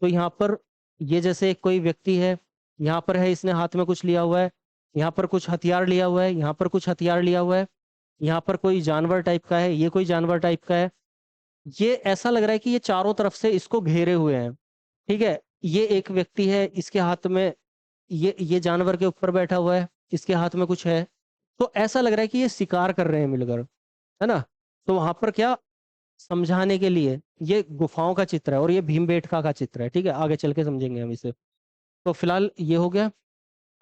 तो यहाँ पर ये जैसे एक कोई व्यक्ति है, यहाँ पर है, इसने हाथ में कुछ लिया हुआ है, यहाँ पर कुछ हथियार लिया हुआ है, यहाँ पर कुछ हथियार लिया हुआ है, यहाँ पर कोई जानवर टाइप का है, ये कोई जानवर टाइप का है। ये ऐसा लग रहा है कि ये चारों तरफ से इसको घेरे हुए हैं। ठीक है, ये एक व्यक्ति है, इसके हाथ में, ये जानवर के ऊपर बैठा हुआ है, इसके हाथ में कुछ है। तो ऐसा लग रहा है कि ये शिकार कर रहे हैं मिलकर, है ना। तो वहां पर क्या, समझाने के लिए, ये गुफाओं का चित्र है और ये भीमबेटका का चित्र है। ठीक है, आगे चल के समझेंगे हम इसे। तो फिलहाल ये हो गया।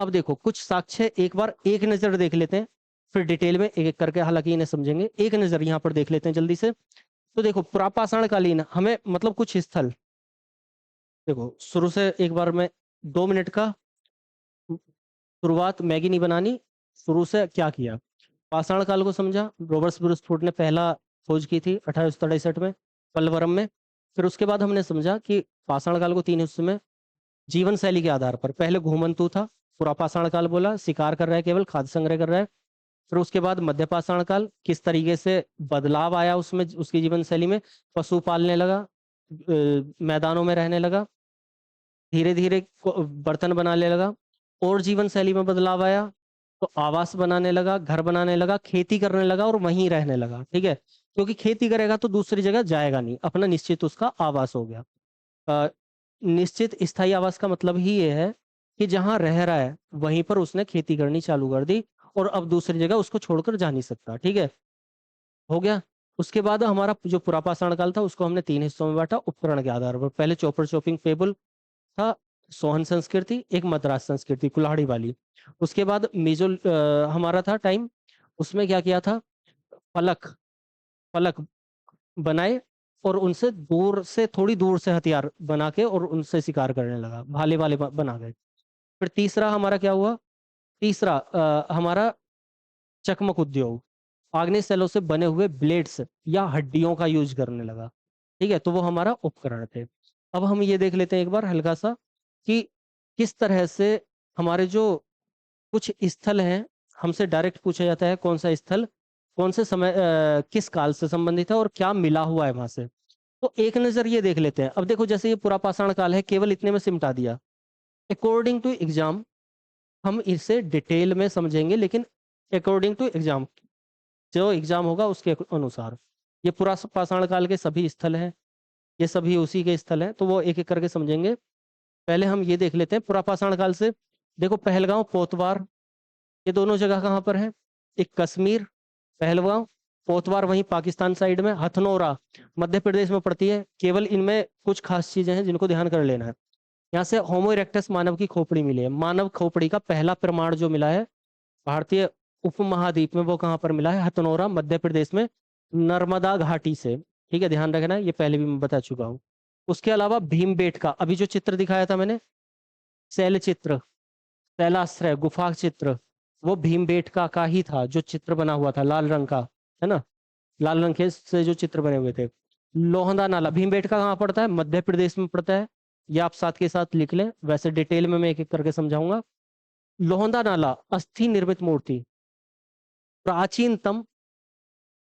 अब देखो कुछ साक्ष्य एक बार एक नजर देख लेते हैं, फिर डिटेल में एक एक करके हालांकि इन्हें समझेंगे। एक नजर यहाँ पर देख लेते हैं जल्दी से। तो देखो, पुरापाषाण कालीन हमें मतलब कुछ स्थल, देखो शुरू से एक बार में 2 मिनट का शुरुआत, मैगी नहीं बनानी। शुरू से क्या किया, पाषाण काल को समझा, रॉबर्ट ब्रूस फूड ने पहला खोज की थी 1863 में पल्लवरम में। फिर उसके बाद हमने समझा कि पाषाण काल को 3 हिस्सों में जीवन शैली के आधार पर, पहले घूमंतु था, पूरा पाषाण काल बोला, शिकार कर रहा है, केवल खाद्य संग्रह कर रहा है। फिर उसके बाद मध्य पाषाण काल, किस तरीके से बदलाव आया उसमें, उसकी जीवन शैली में, पशु पालने लगा, मैदानों में रहने लगा, धीरे धीरे बर्तन बनाने लगा, और जीवन शैली में बदलाव आया तो आवास बनाने लगा, घर बनाने लगा, खेती करने लगा और वहीं रहने लगा। ठीक है, क्योंकि खेती करेगा तो दूसरी जगह जाएगा नहीं, अपना निश्चित उसका आवास हो गया। अ, निश्चित स्थायी आवास का मतलब ही ये है कि जहां रह रहा है वहीं पर उसने खेती करनी चालू कर दी, और अब दूसरी जगह उसको छोड़कर जा नहीं सकता। ठीक है, हो गया। उसके बाद हमारा जो पुरापाषाण काल था उसको हमने 3 हिस्सों में बांटा उपकरण के आधार पर। पहले चॉपर चॉपिंग फेबल था, सोहन संस्कृति, एक मद्रास संस्कृति कुल्हाड़ी वाली। उसके बाद मेजो हमारा था टाइम, उसमें क्या किया था, फलक, फलक बनाए, और उनसे दूर से, थोड़ी दूर से हथियार बना के और उनसे शिकार करने लगा, भाले वाले बना गए। फिर तीसरा हमारा क्या हुआ, तीसरा हमारा चकमक उद्योग, आग्नेय सेलों से बने हुए ब्लेड्स या हड्डियों का यूज करने लगा। ठीक है, तो वो हमारा उपकरण थे। अब हम ये देख लेते हैं एक बार हल्का सा कि किस तरह से हमारे जो कुछ स्थल हैं, हमसे डायरेक्ट पूछा जाता है कौन सा स्थल कौन से समय किस काल से संबंधित है और क्या मिला हुआ है वहां से। तो एक नजर ये देख लेते हैं। अब देखो, जैसे ये पुरापाषाण काल है, केवल इतने में सिमटा दिया। अकॉर्डिंग टू एग्जाम हम इसे डिटेल में समझेंगे, लेकिन अकॉर्डिंग टू एग्जाम, जो एग्जाम होगा उसके अनुसार। ये पुरापाषाण काल के सभी स्थल हैं, ये सभी उसी के स्थल हैं, तो वो एक एक करके समझेंगे। पहले हम ये देख लेते हैं पुरापाषाण काल से। देखो, पहलगांव, पोतवार, ये दोनों जगह कहाँ पर है, एक कश्मीर, पहलगांव, पोतवार वहीं पाकिस्तान साइड में, हथनोरा मध्य प्रदेश में पड़ती है। केवल इनमें कुछ खास चीजें हैं जिनको ध्यान कर लेना है। यहाँ से होमो इरेक्टस मानव की खोपड़ी मिली है। मानव खोपड़ी का पहला प्रमाण जो मिला है भारतीय उपमहाद्वीप में, वो कहाँ पर मिला है? हथनोरा मध्य प्रदेश में, नर्मदा घाटी से। ठीक है, ध्यान रखना, ये पहले भी मैं बता चुका हूँ। उसके अलावा भीमबेटका, अभी जो चित्र दिखाया था मैंने, शैल चित्र, शैलाश्रय गुफा चित्र, वो भीमबेटका का ही था जो चित्र बना हुआ था लाल रंग का, है ना, लाल रंग के से जो चित्र बने हुए थे। लोहंदा नाला भीमबेटका कहाँ पड़ता है? मध्य प्रदेश में पड़ता है। ये आप साथ के साथ लिख लें, वैसे डिटेल में मैं एक एक करके समझाऊंगा। लोहंदा नाला अस्थि निर्मित मूर्ति, प्राचीनतम,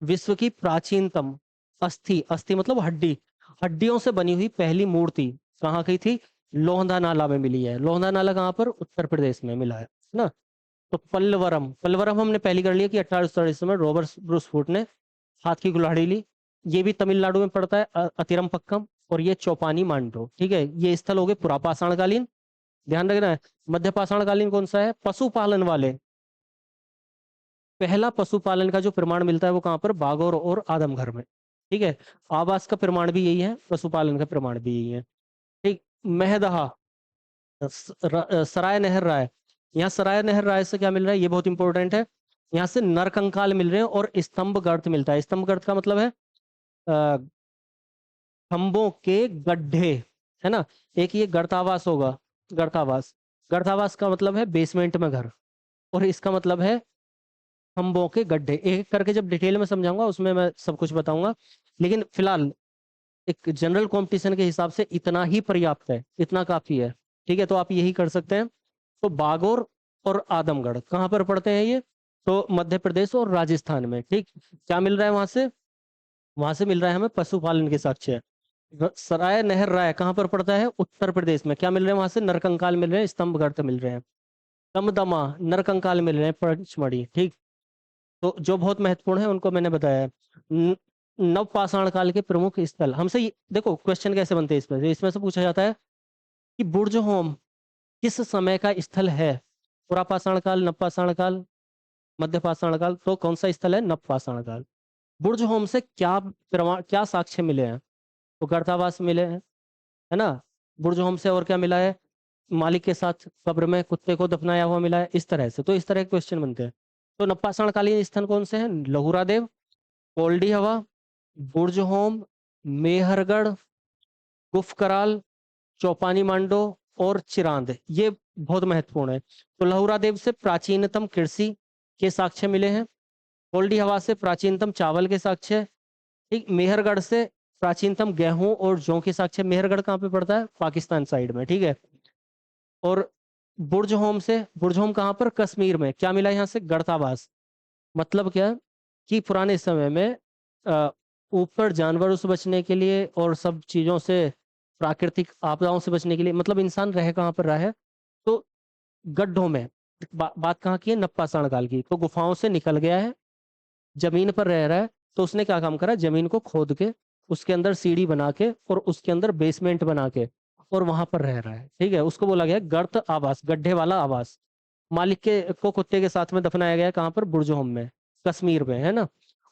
विश्व की प्राचीनतम अस्थि, अस्थि मतलब हड्डी, हड्डियों से बनी हुई पहली मूर्ति कहाँ की थी? लोहंदा नाला में मिली है। लोहंदा नाला कहाँ पर? उत्तर प्रदेश में मिला है ना। तो पल्लवरम, पल्लवरम हमने पहली कर लिया कि 1847 में रॉबर्ट ब्रूस फूट ने हाथ की कुल्हाड़ी ली। ये भी तमिलनाडु में पड़ता है, अतिरमपक्कम। और ये चौपानी मांडो। ठीक है, ये स्थल हो गए पुरापाषाण कालीन। ध्यान रखना है, मध्य पाषाण कालीन कौन सा है? पशुपालन वाले। पहला पशुपालन का जो प्रमाण मिलता है वो कहाँ पर? बागौर और आदमघर में। ठीक है, आवास का प्रमाण भी यही है, पशुपालन का प्रमाण भी यही है। ठीक, महदहा, सराय नहर राय। यहाँ सराय नहर राय से क्या मिल रहा है? ये बहुत इंपॉर्टेंट है। यहाँ से नरकंकाल मिल रहे हैं और स्तंभ गर्त मिलता है। स्तंभ गर्त का मतलब है अ, खंभों के गड्ढे, है ना। एक ये गर्तावास होगा, गर्तावास, गर्तावास का मतलब है बेसमेंट में घर, और इसका मतलब है खंभों के गड्ढे। एक एक करके जब डिटेल में समझाऊंगा उसमें मैं सब कुछ बताऊंगा, लेकिन फिलहाल एक जनरल कंपटीशन के हिसाब से इतना ही पर्याप्त है, इतना काफी है। ठीक है, तो आप यही कर सकते हैं। तो बागौर और आदमगढ़ कहाँ पर पड़ते हैं ये? तो मध्य प्रदेश और राजस्थान में। ठीक, क्या मिल रहा है वहां से? वहां से मिल रहा है हमें पशुपालन के साक्ष्य। सराय नहर राय कहाँ पर पड़ता है? उत्तर प्रदेश में। क्या मिल रहे हैं वहां से? नरकंकाल मिल रहे हैं, स्तंभ गर्त मिल रहे हैं। दमदमा, नरकंकाल मिल रहे हैं, पंचमढ़ी। ठीक, तो जो बहुत महत्वपूर्ण है उनको मैंने बताया है। नवपाषाण काल के प्रमुख स्थल हमसे देखो क्वेश्चन कैसे बनते हैं इसमें, इसमें से पूछा जाता है कि बुर्ज होम किस समय का स्थल है? पुरापाषाण काल, नवपाषाण काल, मध्य पाषाण काल। तो कौन सा स्थल है? नवपाषाण काल। बुर्ज होम से क्या प्रमाण, क्या साक्ष्य मिले हैं? तो गर्तावास मिले हैं, है ना। बुर्ज होम से और क्या मिला है? मालिक के साथ कब्र में कुत्ते को दफनाया हुआ मिला है, इस तरह से। तो इस तरह के क्वेश्चन बनते हैं। तो नवपाषाण कालीन स्थल कौन से हैं? लहुरा देव, कोल्डी हवा, बुर्ज होम, मेहरगढ़, गुफकराल, चौपानी मांडो और चिरांद। ये बहुत महत्वपूर्ण है। तो लहुरा देव से प्राचीनतम कृषि के साक्ष्य मिले हैं। कोल्डी हवा से प्राचीनतम चावल के साक्ष्य। ठीक, मेहरगढ़ से प्राचीनतम गेहूं और जौ के साक्ष्य। मेहरगढ़ कहाँ पे पड़ता है? पाकिस्तान साइड में। ठीक है, और बुर्ज होम से, बुर्ज होम कहाँ पर? कश्मीर में। क्या मिला यहाँ से? गर्तावास। मतलब क्या कि पुराने समय में अ, ऊपर जानवरों से बचने के लिए और सब चीजों से, प्राकृतिक आपदाओं से बचने के लिए, मतलब इंसान रह कहाँ पर रहा है? तो गड्ढों में। बात कहाँ की है? नवपाषाण काल की। तो गुफाओं से निकल गया है, जमीन पर रह रहा है। तो उसने क्या काम करा? जमीन को खोद के, उसके अंदर सीढ़ी बना के, और उसके अंदर बेसमेंट बना के, और वहां पर रह रहा है। ठीक है, उसको बोला गया गर्त आवास, गड्ढे वाला आवास। मालिक के को कुत्ते के साथ में दफनाया गया है, कहाँ पर? बुर्जहोम में, कश्मीर में, है ना।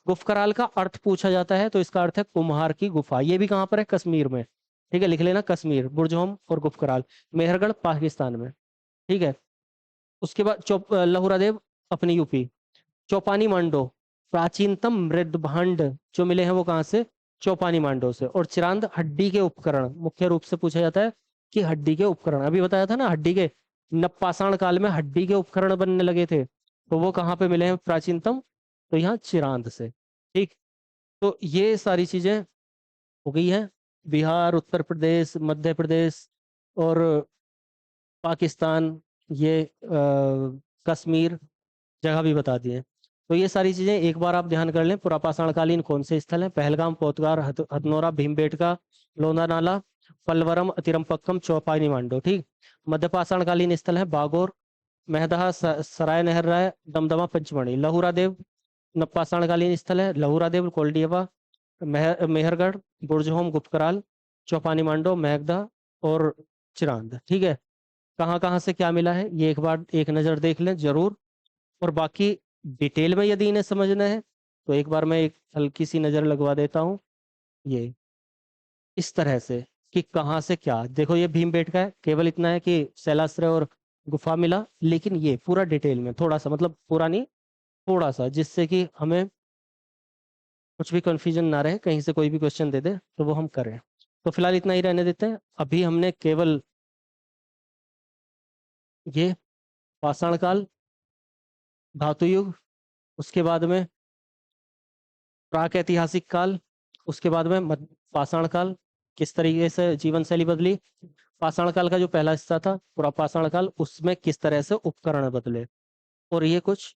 गुफकराल का अर्थ पूछा जाता है, तो इसका अर्थ है कुम्हार की गुफा। ये भी कहाँ पर है? कश्मीर में। ठीक है, लिख लेना, कश्मीर, बुर्जहोम और गुफकराल। मेहरगढ़ पाकिस्तान में। ठीक है, उसके बाद लहुरा देव अपनी यूपी। चौपानी मांडो, प्राचीनतम मृद भांड जो मिले हैं वो कहाँ से? चौपानी मांडो से। और चिरांद हड्डी के उपकरण, मुख्य रूप से पूछा जाता है कि हड्डी के उपकरण, अभी बताया था ना हड्डी के, नवपाषाण काल में हड्डी के उपकरण बनने लगे थे, तो वो कहाँ पे मिले हैं प्राचीनतम? तो यहाँ चिरांद से। ठीक, तो ये सारी चीजें हो गई हैं। बिहार, उत्तर प्रदेश, मध्य प्रदेश और पाकिस्तान, ये कश्मीर जगह भी बता दिए। तो ये सारी चीजें एक बार आप ध्यान कर लें। पुरापाषाण कालीन कौन से स्थल हैं? पहलगाम, पोतगार, हथनोरा, भीमबेटका, लोना नाला, पलवरम, अतिरमपक्कम, चौपानी मांडो। ठीक, मध्यपाषाण कालीन स्थल है बागोर, मेहदहा, सराय नहर राय, दमदमा, पंचमढ़ी। लहुरा देव नवपाषाण कालीन स्थल है, लहुरा देव, कोल्डियवा, मेहरगढ़, बुर्जहोम, गुपकराल, चौपानी मांडो, मेहगदा और चिरांद। ठीक है, कहाँ कहाँ से क्या मिला है ये एक बार एक नज़र देख लें जरूर। और बाकी डिटेल में यदि इन्हें समझना है तो एक बार मैं एक हल्की सी नज़र लगवा देता हूँ। ये इस तरह से कि कहाँ से क्या, देखो ये भीमबेटका है, केवल इतना है कि शैलाश्रय और गुफा मिला, लेकिन ये पूरा डिटेल में थोड़ा सा, मतलब पूरा नहीं, थोड़ा सा, जिससे कि हमें कुछ भी कंफ्यूजन ना रहे, कहीं से कोई भी क्वेश्चन दे दे तो वो हम करें। तो फिलहाल इतना ही रहने देते हैं। अभी हमने केवल ये पाषाण काल, धातु युग, उसके बाद में प्राक ऐतिहासिक काल, उसके बाद में पाषाण काल, किस तरीके से जीवन शैली बदली, पाषाण काल का जो पहला हिस्सा था पूरा पाषाण काल, उसमें किस तरह से उपकरण बदले, और ये कुछ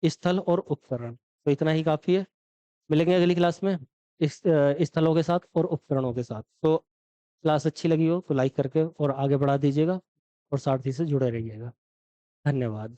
स्थल और उपकरण। तो इतना ही काफी है। मिलेंगे अगली क्लास में इस स्थलों के साथ और उपकरणों के साथ। तो क्लास अच्छी लगी हो तो लाइक करके और आगे बढ़ा दीजिएगा, और सारथी से जुड़े रहिएगा। धन्यवाद।